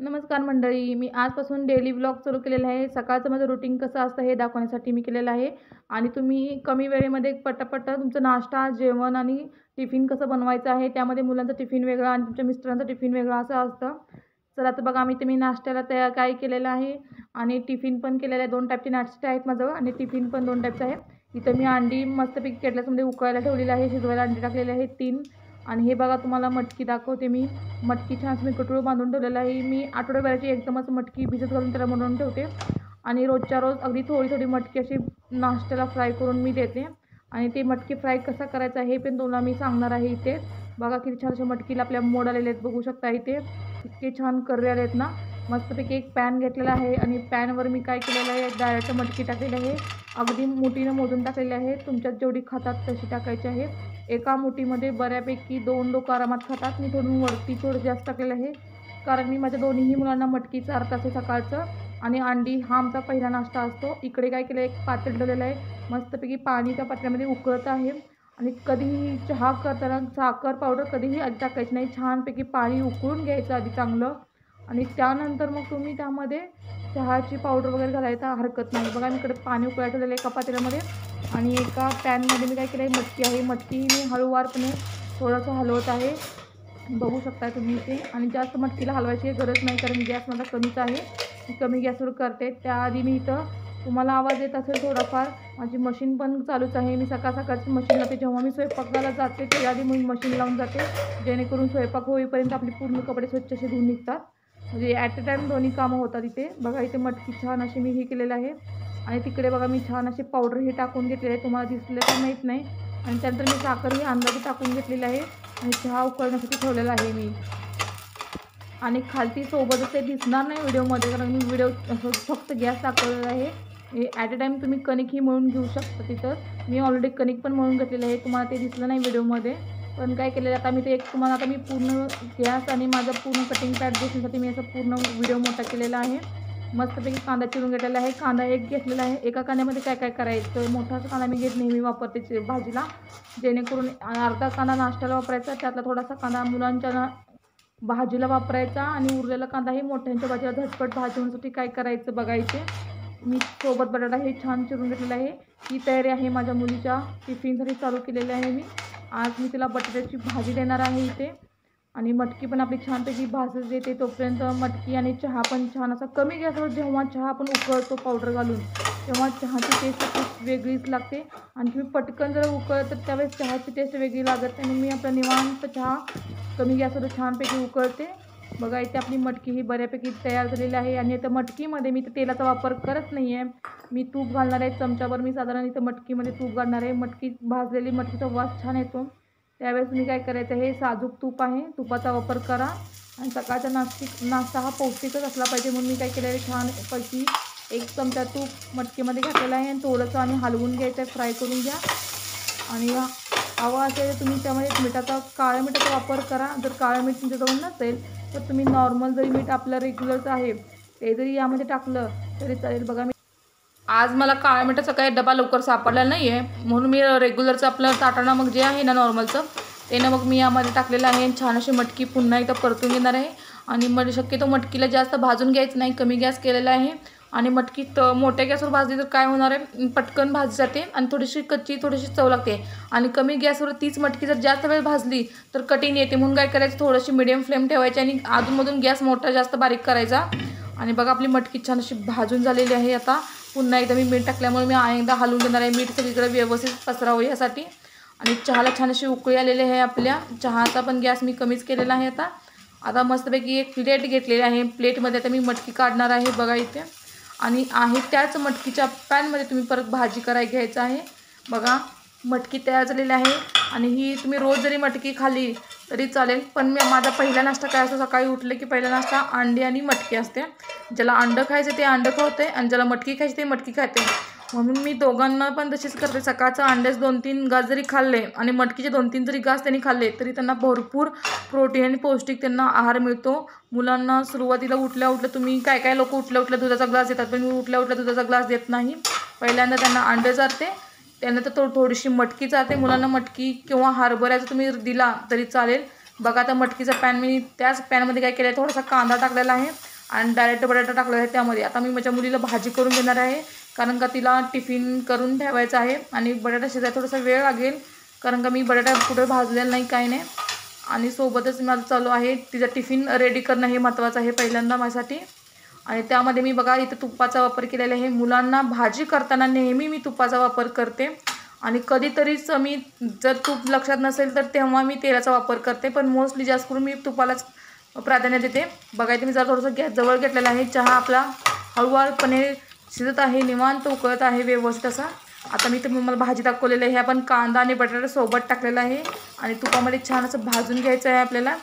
नमस्कार मंडळी, मी आजपासून डेली व्लॉग सुरू केलेला आहे. सकाळचं माझं रुटीन कसं असतं हे दाखवण्यासाठी मी केलेलं आहे. आणि तुम्ही कमी वेळेमध्ये पटापट तुमचा नाश्ता, जेवण आणि टिफिन कसं बनवायचं आहे. त्यामध्ये मुलांचा टिफिन वेगळा आणि तुमच्या मिस्टरांचा टिफिन वेगळा असं असतं. चला तर बघा, मी नाश्त्याला तयार काय केलेलं आहे आणि टिफिन पण केलेलं आहे. 2 टाईपचे नाश्ते आहेत माझं आणि टिफिन पण 2 टाईपचं आहे. इथं मी अंडी मस्तपैकी केटल्यामध्ये उकळायला ठेवलेली आहे. शिजवायला अंडी टाकलेले आहेत 3. आणि हे बघा, तुम्हाला मटकी दाखवते मी. मटकी छान मी कटोळं बांधून ठेवलेलं आहे. मी आठवड्याभराची एकदमच मटकी भिजत घालून त्याला बनवून ठेवते आणि रोजच्या रोज अगदी थोडी थोडी मटकी अशी नाश्त्याला फ्राय करून मी देते. आणि ते मटकी फ्राय कसा करायचा हे पण तुम्हाला मी सांगणार आहे इथे. बघा किती छान अशा मटकीला आपल्या मोड आलेले आहेत, बघू शकता इथे इतके छान कर्रे आले आहेत ना. मस्तपैकी एक पॅन घेतलेला आहे आणि पॅनवर मी काय केलेलं आहे, डायरेक्ट मटकी टाकलेली आहे. अगदी मुठीनं मोजून टाकलेली आहे. तुमच्यात जेवढी खातात तशी टाकायची आहे. एका मुठीमध्ये बऱ्यापैकी 2 लोकं आरामात खातात. मी थोडं वरती थोडं जास्त टाकलेलं आहे, कारण मी माझ्या दोन्हीही मुलांना मटकी चारत असते सकाळचं. आणि अंडी हा आमचा पहिला नाश्ता असतो. इकडे काय केलं, एक पातेलं ठेवलेलं आहे. मस्तपैकी पाणी त्या पातेल्यामध्ये उकळत आहे. आणि कधीही चहा करताना साखर पावडर कधीही आधी टाकायची नाही. छानपैकी पाणी उकळून घ्यायचं आधी चांगलं आणि त्यानंतर मग तुम्ही त्यामध्ये चहाची पावडर वगैरे घालायला हरकत नाही. बघा, मी इकडे पाणी उकळायला ठेवलेलं आहे एका पातेल्यामध्ये आणि एका पॅनमध्ये मी काय केलं आहे, मटकी आहे. मटकी मी हळूवारपणे थोडंसं हलवत आहे, बघू शकता तुम्ही इथे. आणि जास्त मटकीला हलवायची गरज नाही, कारण गॅस माझा कमीच आहे. मी कमी गॅसवर करते. त्याआधी मी इथं तुम्हाला आवाज येत असेल थोडाफार, माझी मशीन पण चालूच आहे. मी सकाळची मशीन लावते. जेव्हा मी स्वयंपाकाला जाते त्याआधी मी मशीन लावून जाते, जेणेकरून स्वयंपाक होईपर्यंत आपली पूर्ण कपडे स्वच्छ असे धुवून निघतात. म्हणजे ॲट अ टाईम दोन्ही कामं होतात इथे. बघा, इथे मटकी छान अशी मी हे केलेलं आहे. आणि तिकडे बघा, मी छान अशी पावडर ही टाकून घेतलेली आहे, तुम्हाला दिसलं तर माहीत नाही. आणि त्यानंतर मी साखर ही अंदाजे टाकून घेतलेली आहे आणि चहा उकळण्यासाठी ठेवलेला आहे मी. आणि खालती सोबतच ते दिसणार नाही व्हिडिओमध्ये, कारण मी व्हिडिओ फक्त गॅस दाखवलेला आहे. ॲट अ टाईम तुम्ही कणिक ही मळून घेऊ शकता तिथं. मी ऑलरेडी कणिक पण मळून घेतलेलं आहे, तुम्हाला ते दिसलं नाही व्हिडिओमध्ये. पण काय केलेलं आता मी ते तुम्हाला मी पूर्ण गॅस आणि माझं पूर्ण कटिंग पॅड दिसण्यासाठी मी असं पूर्ण व्हिडिओ मोठा केलेला आहे. मस्तपैकी कांदा चिरून घेतलेला आहे. कांदा एक घेतलेला आहे. एका कांद्यामध्ये काय काय करायचं, मोठाच कांदा मी नेहमी वापरते भाजीला, जेणेकरून अर्धा कांदा नाश्त्याला वापरायचा, त्यातला थोडासा कांदा मुलांच्या भाजीला वापरायचा आणि उरलेला कांदाही मोठ्यांच्या भाजीला झटपट भाजी होण्यासाठी काय करायचं बघायचे. मी सोबत बटाटा हे छान चिरून घेतलेला आहे. ही तयारी आहे माझ्या मुलीच्या टिफिनसाठी चालू केलेली आहे मी. आज मी तिला बटाट्याची भाजी देणार आहे इथे. आणि मटकी पण आपली छानपैकी भाजत देते तोपर्यंत मटकी आणि चहा पण छान असा कमी गॅसवर जेव्हा चहा आपण उकळतो पावडर घालून, तेव्हा चहाची टेस्ट खूप वेगळीच लागते. आणि तुम्ही पटकन जर उकळत तर त्यावेळेस चहाची टेस्ट वेगळी लागत नाही. मी आपला निवांत चहा कमी गॅसवर छानपैकी उकळते. बघा, इथे आपली मटकी ही बऱ्यापैकी तयार झालेली आहे. आणि आता मटकीमध्ये मी तर तेलाचा वापर करत नाही आहे, मी तूप घालणार आहे चमच्याभर. मी साधारण इथं मटकीमध्ये तूप घालणार आहे. मटकी भाजलेली मटकीचा वास छान येतो. त्यावेळेस मी काय करायचं, हे साजूक तूप आहे, तुपाचा वापर करा. आणि सकाळचा नाश्ता हा पौष्टिकच असला पाहिजे, म्हणून मी काय केलेलं आहे, छानपैकी 1 चमचा तूप मटकीमध्ये घातलेलं आहे आणि थोडंसं आणि हलवून घ्यायचं आहे, फ्राय करून घ्या. आणि हवा असेल तर तुम्ही त्यामध्ये काळ्या मिठाचा वापर करा. जर काळं मीठ तुमच्याजवळ नसेल तर तुम्ही नॉर्मल जरी मीठ आपलं रेग्युलरचं आहे ते जरी यामध्ये टाकलं तरी चालेल. बघा, आज मला काळ्या मिठाचा काही डबा लवकर सापडला नाही आहे, म्हणून मी रेग्युलरचं आपलं टाटा नमक जे आहे ना नॉर्मलचं, ते नमक मी यामध्ये टाकलेलं आहे. आणि छान अशी मटकी पुन्हा एकदा परतून घेणार आहे. आणि शक्यतो मटकीला जास्त भाजून घ्यायचं नाही, कमी गॅस केलेला आहे. आणि मटकी मोठ्या गॅसवर भाजली तर काय होणार आहे, पटकन भाजी जाते आणि थोडीशी कच्ची थोडीशी चव लागते. आणि कमी गॅसवर तीच मटकी जर जास्त वेळ भाजली तर कटिंग येते, म्हणून काय करायचं, थोडीशी मिडियम फ्लेम ठेवायची आणि अधूनमधून गॅस मोठा जास्त बारीक करायचा. आणि बघा, आपली मटकी छान अशी भाजून झालेली आहे. आता पुन्हा एकदा मी मीठ टाकल्यामुळे मी एकदा हलवून घेणार आहे, मीठ सगळीकडे व्यवस्थित पसरावं यासाठी. आणि चहाला छान अशी उकळी आलेली आहे. आपल्या चहाचा पण गॅस मी कमीच केलेला आहे. आता मस्तपैकी एक प्लेट घेतलेली आहे. प्लेटमध्ये आता मी मटकी काढणार आहे, बघा इथे. आणि त्याच मटकीच्या पॅनमध्ये तुम्ही परत भाजी घ्यायचं आहे. बघा, मटकी तयार झालेली आहे. आणि ही तुम्ही रोज जरी मटकी खाल्ली तरी चालेल, पण माझा पहिला नाश्ता काय असतो, सकाळी उठले की पहिला नाश्ता अंडी आणि मटकी असते. ज्याला अंडं खायचं ते अंडं खाते आणि ज्याला मटकी खायची ते मटकी खाते, म्हणून मी दोघांना पण तशीच करते. सकाळचं अंड्याच 2-3 घास जरी खाल्ले आणि मटकीचे 2-3 जरी घास त्यांनी खाल्ले तरी त्यांना भरपूर प्रोटीन आणि पौष्टिक त्यांना आहार मिळतो. मुलांना सुरुवातीला उठल्या तुम्ही काय लोक उठल्या दुधाचा ग्लास देतात, पण मी उठल्या दुधाचा ग्लास देत नाही. पहिल्यांदा त्यांना अंडे जाते, त्यानंतर थोडीशी मटकी जाते. मुलांना मटकी किंवा हरभऱ्याचा तुम्ही दिला तरी चालेल. बघा, आता मटकीचा पॅन मी त्याच पॅनमध्ये काय केलं आहे, थोडासा कांदा टाकलेला आहे आणि डायरेक्ट बटाटा टाकलेला आहे त्यामध्ये. आता मी माझ्या मुलीला भाजी करून देणार आहे, कारण का तिला टिफिन करून ठेवायचं आहे आणि बटाटा शिजायला थोडासा वेळ लागेल, कारण का मी बटाटा कुठे भाजलेला नाही, काही नाही. आणि सोबतच माझं चालू आहे तिचा टिफिन रेडी करणं, हे महत्त्वाचं आहे पहिल्यांदा माझ्यासाठी. आणि त्यामध्ये मी बघा इथं तुपाचा वापर केलेला आहे. मुलांना भाजी करताना नेहमी मी तुपाचा वापर करते आणि कधीतरीच मी जर तूप लक्षात नसेल तर तेव्हा मी तेलाचा वापर करते, पण मोस्टली जास्त करून मी तुपालाच प्राधान्य देते. बघा इथे मी जरा थोडंसं गॅस जवळ घेतलेला आहे. चहा आपला हळूवारपणे शिजत आहे, निवांत उकळत आहे व्यवस्थित असा. आता मी तुम्हाला भाजी दाखवलेलं आहे. आपण कांदा आणि बटाटा सोबत टाकलेला आहे आणि तुपामध्ये छान असं भाजून घ्यायचं आहे आपल्याला.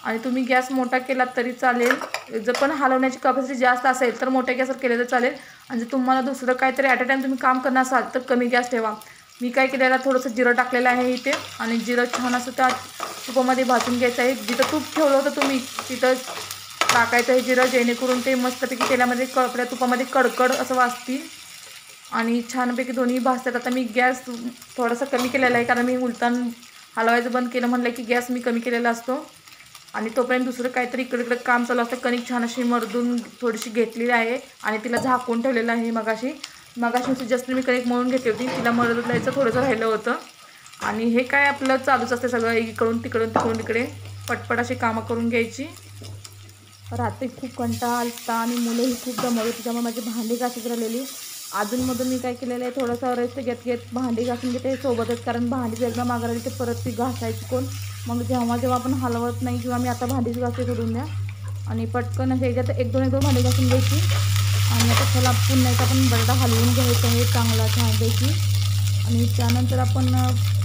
आणि तुम्ही गॅस मोठा केला तरी चालेल, जर पण हलवण्याची कॅपॅसिटी जास्त असेल तर मोठ्या गॅसवर केलं तर चालेल. आणि जर तुम्हाला दुसरं काहीतरी ॲट अ टाईम तुम्ही काम करणार असाल तर कमी गॅस ठेवा. मी काय केलेलं थोडंसं जिरं टाकलेलं आहे इथे आणि जिरं छान असं त्या तुपामध्ये भाजून घ्यायचं आहे. जिथं तूप ठेवलं होतं तुम्ही तिथं टाकायचं आहे जिरं, जेणेकरून ते मस्तपैकी तेलामध्ये आपल्या तुपामध्ये कडकड असं वाजतील आणि छानपैकी दोन्ही भाजतात. आता मी गॅस थोडासा कमी केलेला आहे, कारण मी उलटण हलवायचं बंद केलं म्हणलं की गॅस मी कमी केलेला असतो. आणि तोपर्यंत दुसरं काहीतरी इकडे काम चालू असतं. कणिक छान अशी मर्दून थोडीशी घेतलेली आहे आणि तिला झाकून ठेवलेलं आहे. मगाशी जस्ट मी कणिक मळून घेतली होती, तिला मळायचं थोडंसं राहिलं होतं. आणि हे काय आपलं चालूच असते सगळं, इकडून तिकडून तिकडे पटपट अशी कामं करून घ्यायची. रात्री खूप कंटाळा आलता आणि मुलंही खूप दमवली होती, त्यामुळे माझी भांडी घासत राहिलेली. अजूनमधून मी काय केलेलं आहे, थोडंसं रेस्ट घेत भांडी घासून घेते सोबतच, कारण भांडी एकदा मागं राहिली तर परत ती घासायची कोण. मग जेव्हा आपण हलवत नाही किंवा मी आता भांडीच घासते सोडून द्या आणि पटकन असे एकदा एक दोन भांडी घासून घ्यायची. आणि आता चला पुन्हा एकदा आपण बटाटा हलवून घ्यायचं आहे चांगला छानपैकी. आणि त्यानंतर आपण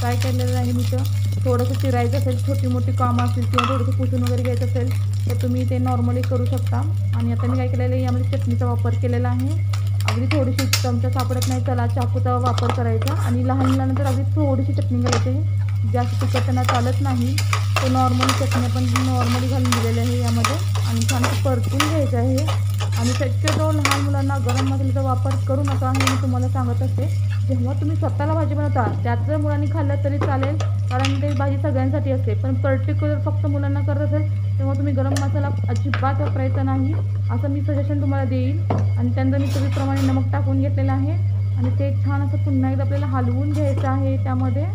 काय केलेलं आहे, मी तर थोडंसं चिरायचं असेल, छोटी मोठी कामं असतील किंवा थोडंसं पुसून वगैरे घ्यायचं असेल तर तुम्ही ते नॉर्मली करू शकता. आणि आता मी काय केलेलं आहे, यामध्ये चटणीचा वापर केलेला आहे. अगदी थोडीशी चमचा सापडत नाही त्याला चाकूचा वापर करायचा आणि लहान मुलांनंतर अगदी थोडीशी चटणी घालायची, जास्त तिखट त्यांना चालत नाही. तो नॉर्मली चटणी आपण नॉर्मली घालून दिलेली आहे यामध्ये आणि छान परतून घ्यायचं आहे. आणि शक्यतो लहान मुलांना गरम मसाल्याचा वापर करू नका, हे मी तुम्हाला सांगत असते. जेव्हा तुम्ही स्वतःला भाजी बनवता त्यात जर मुलांनी खाल्लं तरी चालेल, कारण ते भाजी सगळ्यांसाठी असते, पण पर्टिक्युलर फक्त मुलांना करत असेल तेव्हा तुम्ही गरम मसाला अजिबात वापरायचा नाही, असं मी सजेशन तुम्हाला देईल. आणि त्यानंतर मी चवीप्रमाणे नमक टाकून घेतलेलं आहे आणि ते छान असं पुन्हा एकदा आपल्याला हलवून घ्यायचं आहे त्यामध्ये.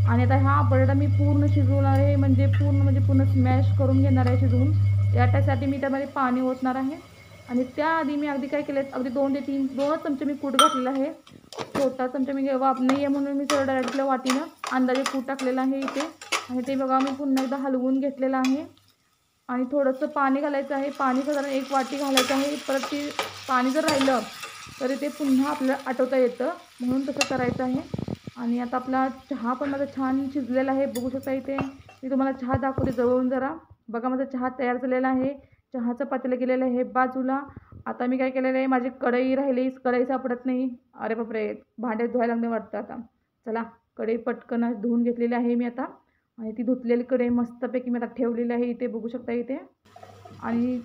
आणि आता हा बटाटा मी पूर्ण शिजवणार आहे, म्हणजे पूर्ण स्मॅश करून घेणार आहे शिजवून. यासाठी मी त्यामध्ये पाणी ओतणार आहे. आणि त्याआधी मी अगदी काय केलं, अगदी 2 ते 2च चमचे मी कूट घातलेलं आहे. छोटा चमचा मी वाप नाही आहे म्हणून मी सरळ डायरेक्टल्या वाटीनं अंदाजे कूट टाकलेलं आहे इथे. आणि ते बघा मी पुन्हा एकदा हलवून घेतलेलं आहे. आणि थोडंसं पाणी घालायचं आहे, पाणी साधारण 1 वाटी घालायचं आहे. परत ते पाणी जर राहिलं तरी ते पुन्हा आपल्याला आटवता येतं, म्हणून तसं करायचं आहे. आणि आता आपला चहा पण माझा छान शिजलेला आहे, बघू शकता इथे. मी तुम्हाला चहा दाखवते जवळून जरा. बघा माझा चहा तयार झालेला आहे. चहाचं पातेलं गेलेलं आहे बाजूला. आता मी काय केलेलं आहे, माझी कढई राहिली, कढई सापडत नाही. अरे बापरे, भांडे धुवायला लागणे वाटतं आता. चला कढई पटकन धुवून घेतलेली आहे मी आता. आणि ती धुतलेली कढई मस्तपैकी मी आता ठेवलेली आहे इथे, बघू शकता इथे. आणि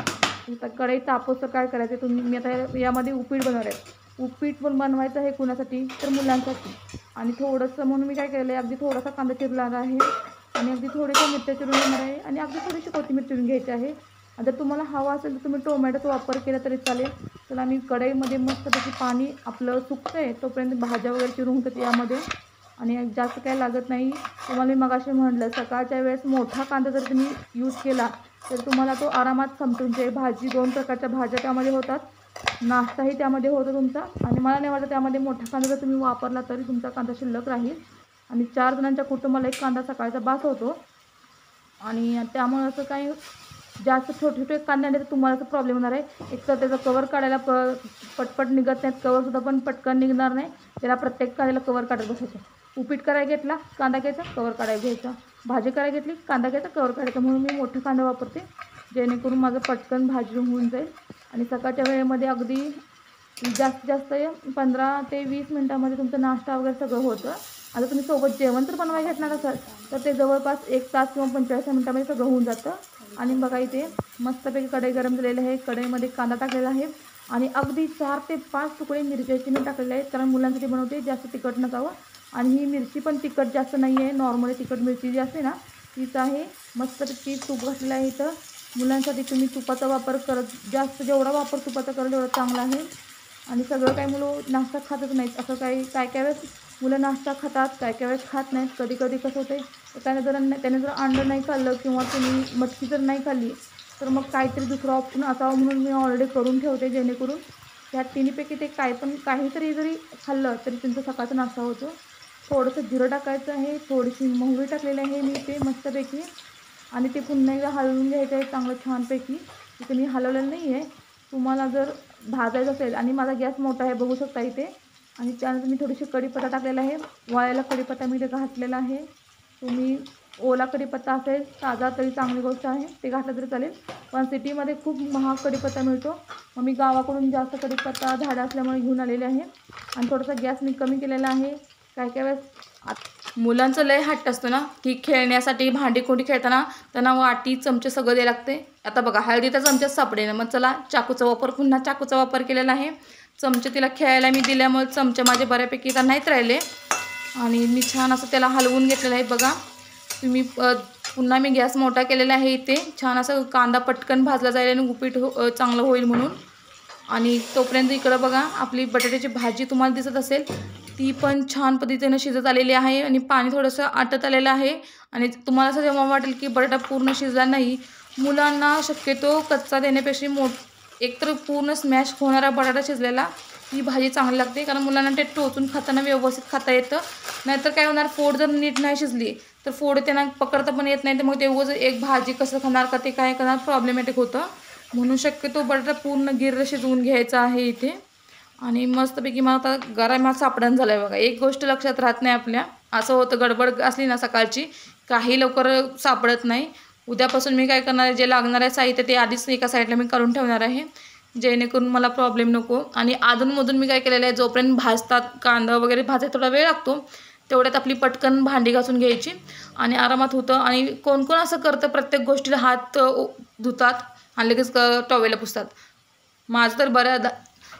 आता कढई तापवतं काय करायचं तुम्ही, मी आता यामध्ये उपीट बनवणार आहे. उपीट पण बनवायचं आहे कुणासाठी तर मुलांसाठी. आणि थोडंसं म्हणून मी काय केलेलं आहे, अगदी थोडासा कांदा चिरणार आहे आणि अगदी थोड्याशा मिरच्या चिरून घेणार आहे आणि अगदी थोडीशी कोथिंबीर चिरून घ्यायची आहे. आता तुम्हाला हवा असेल तर तुम्ही टोमॅटोचा वापर केला तरी चालेल. चला मी कढईमध्ये मस्तपैकी पाणी आपलं सुकतं आहे तोपर्यंत भाज्या वगैरे चिरून होतात यामध्ये. आणि जास्त काय लागत नाही. तुम्हाला मी मगाशी म्हटलं सकाळच्या वेळेस मोठा कांदा जर तुम्ही यूज केला तर तुम्हाला तो आरामात संपतो. म्हणजे भाजी 2 प्रकारच्या भाज्या त्यामध्ये होतात, नाश्ताही त्यामध्ये होतो तुमचा. आणि मला नाही वाटत त्यामध्ये मोठा कांदा जर तुम्ही वापरला तरी तुमचा कांदा शिल्लक राहील. आणि 4 जणांच्या कुटुंबाला 1 कांदा सकाळचा बास होतो. आणि त्यामुळे असं काही जास्त छोटे छोटे कांदे आणले तर तुम्हाला असं प्रॉब्लेम होणार आहे. एक तर त्याचं कवर काढायला पटपट निघत नाहीत, कवरसुद्धा पण पटकन निघणार नाही, त्याला प्रत्येक कांद्याला कवर काढत बसायचं. उपीट करायला घेतला कांदा घ्यायचा, कवर काढायला घ्यायचा. भाजी करायला घेतली कांदा घ्यायचा, कवर काढायचा. म्हणून मी मोठा कांदा वापरते, जेणेकरून माझं पटकन भाजी होऊन जाईल. आणि सकाळच्या वेळेमध्ये अगदी जास्तीत जास्त 15 ते 20 मिनटामध्ये तुमचा नाश्ता वगैरे सगळं होतं. आता तुम्ही सोबत जेवण तर बनवायला घेतणार असाल तर ते जवळपास 1 तास किंवा 45 मिनटामध्ये सगळं होऊन जातं. आणि बघा इथे मस्तपैकी कढई गरम झालेली आहे, कढईमध्ये कांदा टाकलेला आहे आणि अगदी 4 ते 5 तुकडे मिरच्याचे मी टाकलेले आहेत, कारण मुलांसाठी बनवते, जास्त तिखट नसावं. आणि ही मिरची पण तिखट जास्त नाही आहे, नॉर्मली तिखट मिरची जी असते ना तीच आहे. मस्तपैकी तूप घातलेलं आहे इथं मुलांसाठी तुम्ही तुपाचा वापर करत जास्त जेवढा वापर तुपाचा कराल तेवढा चांगला आहे. आणि सगळं काही मुलं नाश्ता खातच नाहीत. असं काही काय काय वेळेस मुलं नाश्ता खातात, काय काय वेळेस खात नाहीत. कधी कधी कसं होते, त्याने जर अंडं नाही खाल्लं किंवा तुम्ही मटकी जर नाही खाल्ली तर मग काहीतरी दुसरा ऑप्शन असावा म्हणून मी ऑलरेडी करून ठेवते, जेणेकरून ह्या तिन्हीपैकी ते काहीतरी जरी खाल्लं तरी त्यांचा सकाळचा नाश्ता होतो. थोडंसं जिरं टाकायचं आहे, थोडीशी मोहरी टाकलेली आहे मी इथे मस्तपैकी. आणि ते पुन्हा एकदा हलवून घ्यायचं आहे चांगलं छानपैकी. इथे मी हलवलेलं नाही आहे. तुम्हाला जर भाजायचं असेल, आणि माझा गॅस मोठा आहे बघू शकता इथे. आणि त्यानंतर मी थोडीशी कढीपत्ता टाकलेला आहे, वाळलेला कढीपत्ता मी इथे घातलेला आहे. तुम्ही ओला कढीपत्ता असेल ताजा तरी चांगली गोष्ट आहे, ते घातलं तरी चालेल. पण सिटीमध्ये खूप महाग कढीपत्ता मिळतो, मग मी गावाकडून जास्त कढीपत्ता झाडं असल्यामुळे घेऊन आलेले आहे. आणि थोडासा गॅस मी कमी केलेला आहे. काय काय वेळेस मुलांचं लय हट्ट असतं ना, की खेळण्यासाठी भांडी कोंडी खेळताना त्यांना वाटी चमचे सगळं द्यायला लागते. आता बघा हळदीचा चमचाच सापडे ना, मग चला पुन्हा चाकूचा वापर केलेला आहे. चमचे तिला खेळायला मी दिल्यामुळे चमचे माझे बऱ्यापैकी तर नाहीत राहिले. आणि मी छान असं त्याला हलवून घेतलेलं आहे बघा तुम्ही. पुन्हा मी गॅस मोठा केलेला आहे इथे. छान असं कांदा पटकन भाजला जाईल आणि उपीट चांगलं होईल म्हणून. आणि तोपर्यंत इकडं बघा आपली बटाट्याची भाजी तुम्हाला दिसत असेल, ती पण छान पद्धतीने शिजत आलेली आहे आणि पाणी थोडंसं आटत आलेलं आहे. आणि तुम्हाला असं जेव्हा वाटेल की बटाटा पूर्ण शिजला नाही, मुलांना शक्यतो कच्चा देण्यापेक्षा एकतर पूर्ण स्मॅश होणारा बटाटा शिजलेला ही भाजी चांगली लागते. कारण मुलांना ते टोचून खाताना व्यवस्थित खाता येतं. नाहीतर काय होणार, फोड जर नीट नाही शिजली तर फोड त्यांना पकडता पण येत नाही, तर मग ते उगाच एक भाजी कसं खाणार का ते काय करणार, प्रॉब्लेमॅटिक होतं. म्हणून शक्यतो बटाटा पूर्ण गिर्र शिजवून घ्यायचा आहे इथे. आणि मस्तपैकी मला आता गरम सापडण झालं आहे बघा. एक गोष्ट लक्षात राहत नाही आपल्या, असं होतं गडबड असली ना सकाळची काही लवकर सापडत नाही. उद्यापासून मी काय करणार आहे, जे लागणार आहे साहित्य ते आधीच एका साईडला मी करून ठेवणार आहे, जेणेकरून मला प्रॉब्लेम नको. आणि अधूनमधून मी काय केलेलं आहे, जोपर्यंत भाजतात कांदा वगैरे भाजायला थोडा वेळ लागतो, तेवढ्यात आपली पटकन भांडी घासून घ्यायची आणि आरामात होतं. आणि कोण कोण असं करतं, प्रत्येक गोष्टीला हात धुतात आणि लगेच टॉवेलला पुसतात. माझं तर बरं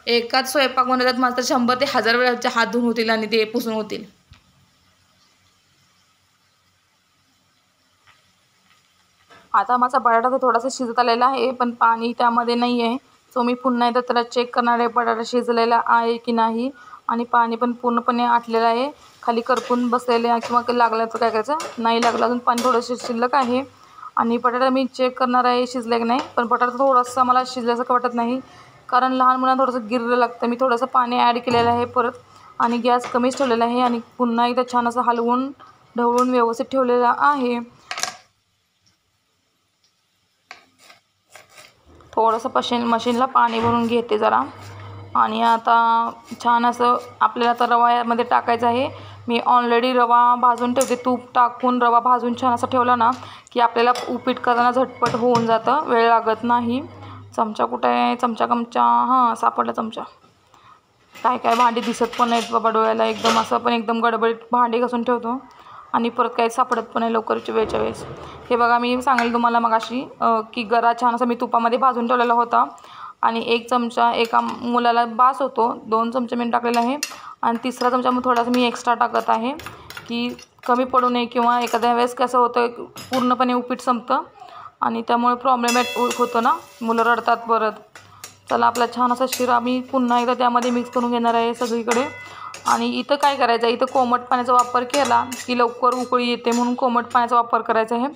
एकाच स्वयंपाक बनवतात, माझं तर 100 ते 1000 वेळाचे हात धुवून होतील आणि ते पुसून होतील. आता माझा बटाटा तर थोडासा शिजत आलेला आहे, पण पाणी त्यामध्ये नाही आहे. सो मी पुन्हा एकदा त्याला चेक करणार आहे बटाटा शिजलेला आहे की नाही. आणि पाणी पण पूर्णपणे आटलेलं आहे, खाली करपून बसलेले किंवा लागलं तर काय करायचं, नाही लागलं अजून पाणी थोडंसं शिल्लक आहे. आणि बटाटा मी चेक करणार आहे शिजले की नाही. पण बटाटा थोडासा मला शिजल्यासारखं वाटत नाही, कारण लहान मुलांना थोडंसं गिरलं लागतं. मी थोडंसं पाणी ॲड केलेलं आहे परत, आणि गॅस कमीच ठेवलेला आहे. आणि पुन्हा एकदा छान असं हलवून ढवळून व्यवस्थित ठेवलेलं आहे. थोडंसं मशीनला पाणी भरून घेते जरा. आणि आता छान असं आपल्याला आता रवा यामध्ये टाकायचा आहे. मी ऑलरेडी रवा भाजून ठेवते, तूप टाकून रवा भाजून छान असं ठेवला ना की आपल्याला उपीट करताना झटपट होऊन जातं, वेळ लागत नाही. चमचा कुठे आहे, चमचा हां सापडला चमचा. काय काय भांडी दिसत पण नाहीत बाबा डोळ्याला, एकदम असं पण एकदम गडबडीत भांडी घासून ठेवतो आणि परत काही सापडत पण नाही लवकरच्या वेळच्या वेळेस. हे बघा मी सांगेल तुम्हाला मगाशी की गरा छान असं मी तुपामध्ये भाजून ठेवलेला होता. आणि 1 चमचा एका मुलाला बास होतो, 2 चमचे मी टाकलेला आहे. आणि 3रा चमचा मग थोडासा मी एक्स्ट्रा टाकत आहे की कमी पडू नये, किंवा एखाद्या वेळेस कसं होतं पूर्णपणे उपीट संपतं आणि त्यामुळे प्रॉब्लेम होतं ना, मुलं रडतात परत. चला आपला छान असा शिरा मी पुन्हा एकदा त्यामध्ये मिक्स करून घेणार आहे सगळीकडे. आणि इथं काय करायचं आहे, इथं कोमट पाण्याचा वापर केला की लवकर उकळी येते, म्हणून कोमट पाण्याचा वापर करायचा आहे.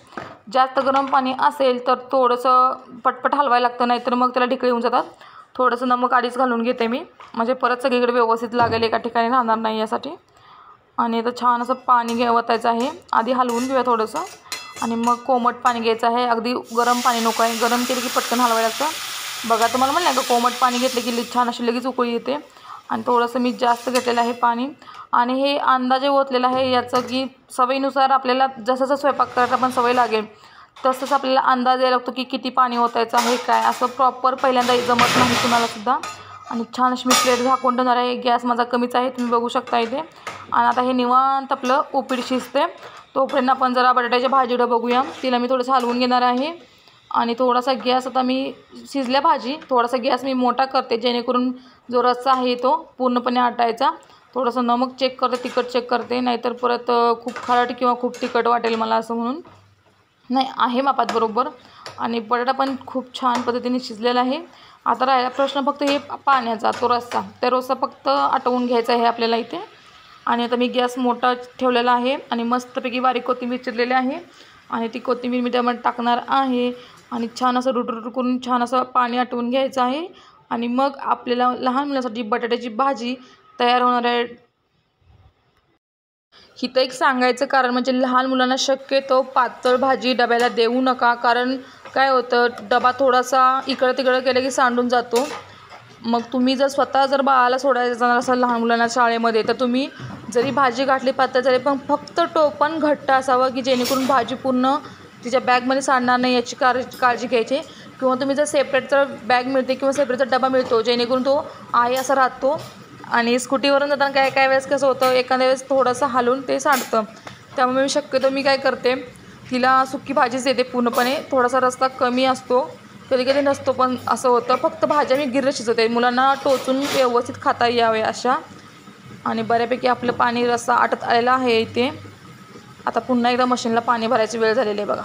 जास्त गरम पाणी असेल तर थोडंसं पटपट हलवायला लागतं, नाहीतर मग त्याला ढिकळे होऊन जातात. थोडंसं नमक आधीच घालून घेते मी, म्हणजे परत सगळीकडे व्यवस्थित लागेल, एका ठिकाणी राहणार नाही यासाठी. आणि आता छान असं पाणी ओतायचं आहे, आधी हलवून घेऊया थोडंसं आणि मग कोमट पाणी घ्यायचं आहे. अगदी गरम पाणी नको आहे, गरम केलं की पटकन हलवायला लागतं. बघा तुम्हाला म्हणलं का कोमट पाणी घेतलं की छान अशी लगेच उकळी येते. आणि थोडंसं मी जास्त घेतलेलं आहे पाणी. आणि हे अंदाजे ओतलेलं आहे याचं की सवयीनुसार आपल्याला जसं स्वयंपाक करायला पण सवय लागेल तसंच आपल्याला अंदाज यायला लागतो की किती पाणी ओतायचं आहे काय, असं प्रॉपर पहिल्यांदा जमत नाही कुणालासुद्धा. आणि छान अशी मी प्लेट झाकून ठेवणार आहे. गॅस माझा कमीच आहे, तुम्ही बघू शकता इथे. आणि आता हे निवांत आपलं उपीट शिजते, तोपर्यंत आपण जरा बटाट्याच्या भाजीकडं बघूया. तिला मी थोडंसं हलवून घेणार आहे. आणि थोडासा गॅस आता मी शिजल्या भाजी थोडासा गॅस मी मोठा करते, जेणेकरून जो रस्सा आहे तो पूर्णपणे आटायचा. थोडंसं नमक चेक करते, तिखट चेक करते, नाहीतर परत खूप खारट किंवा खूप तिखट वाटेल मला असं म्हणून. नाही आहे मापात बरोबर. आणि बटाटा पण खूप छान पद्धतीने शिजलेला आहे. आता राहिला प्रश्न फक्त हे पाण्याचा, तो रस्सा. त्या रस्सा फक्त आटवून घ्यायचा आहे आपल्याला इथे. आणि आता मी गॅस मोठा ठेवलेला आहे आणि मस्तपैकी बारीक कोथिंबीर चिरलेली आहे आणि ती कोथिंबीर मी त्यामध्ये टाकणार आहे. आणि छान असं रुटरुट करून छान असं पाणी आटवून घ्यायचं आहे. आणि मग आपल्याला लहान मुलांसाठी बटाट्याची भाजी तयार होणार आहे. इथं एक सांगायचं कारण म्हणजे लहान मुलांना शक्यतो पातळ भाजी डब्याला देऊ नका. कारण काय होतं, डबा थोडासा इकडं तिकडं केलं की सांडून जातो. मग तुम्ही जर बाळाला सोडायला जाणार असाल लहान मुलांना शाळेमध्ये, तर तुम्ही जरी भाजी घातली पातळ झाली पण फक्त टोपण घट्ट असावं की जेणेकरून भाजी पूर्ण तिच्या बॅगमध्ये सांडणार नाही याची काळजी घ्यायची. किंवा तुम्ही जर सेपरेटचा बॅग मिळते किंवा सेपरेटचा डबा मिळतो जेणेकरून तो आहे असा राहतो. आणि स्कूटीवरून जाताना काय वेळेस कसं होतं, एखाद्या वेळेस थोडंसं हलवून ते सांडतं. त्यामुळे मी काय करते, तिला सुकी भाजीच देते पूर्णपणे. थोडासा रस्सा कमी असतो, कधी कधी नसतो, पण असं होतं. फक्त भाज्या मी गिर्र शिजवते मुलांना टोचून व्यवस्थित खाता यावे अशा. आणि बऱ्यापैकी आपलं पाणी रस्सा आटत आलेला आहे इथे. आता पुन्हा एकदा मशीनला पाणी भरायची वेळ झालेली आहे बघा.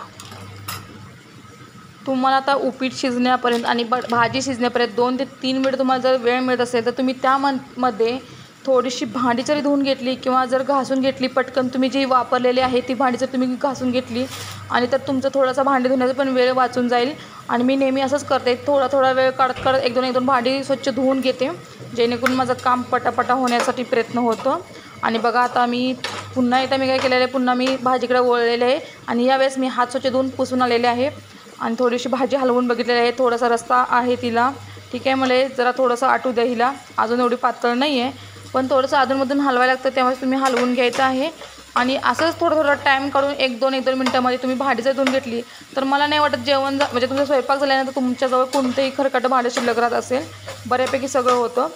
तुम्हाला आता उपीट शिजण्यापर्यंत आणि भाजी शिजण्यापर्यंत 2 ते 3 मिनिट तुम्हाला जर वेळ मिळत असेल तर तुम्ही त्यामध्ये थोडीशी भांडी जरी धुवून घेतली किंवा जर घासून घेतली, पटकन तुम्ही जी वापरलेली आहे ती भांडी जर तुम्ही घासून घेतली आणि तर तुमचं थोडासा भांडी धुण्याचा पण वेळ वाचून जाईल. आणि मी नेहमी असंच करते, थोडा वेळ काढत एक दोन भांडी स्वच्छ धुवून घेते जेणेकरून माझं काम पटापटा होण्यासाठी प्रयत्न होतो. आणि बघा आता मी पुन्हा एकदा काय केलेलं आहे, पुन्हा मी भाजीकडे वळलेले आहे आणि यावेळेस मी हात स्वच्छ धुवून पुसून आलेले आहे. आणि थोडीशी भाजी हलवून बघितलेली आहे. थोडासा रस्सा आहे तिला, ठीक आहे, मला जरा थोडंसं आटू द्या हिला. अजून एवढी पातळ नाही आहे, पण थोडंसं अधूनमधून हलवायला लागतं, त्यामुळे तुम्ही हलवून घ्यायचं आहे. आणि असंच थोडं टाईम काढून 1-2 मिनटामध्ये तुम्ही भाजी जर धुवून घेतली तर मला नाही वाटत म्हणजे तुमचा स्वयंपाक झाल्यानंतर तुमच्याजवळ कोणतंही खरकटं भांडं शिल्लक राहत असेल. बऱ्यापैकी सगळं होतं.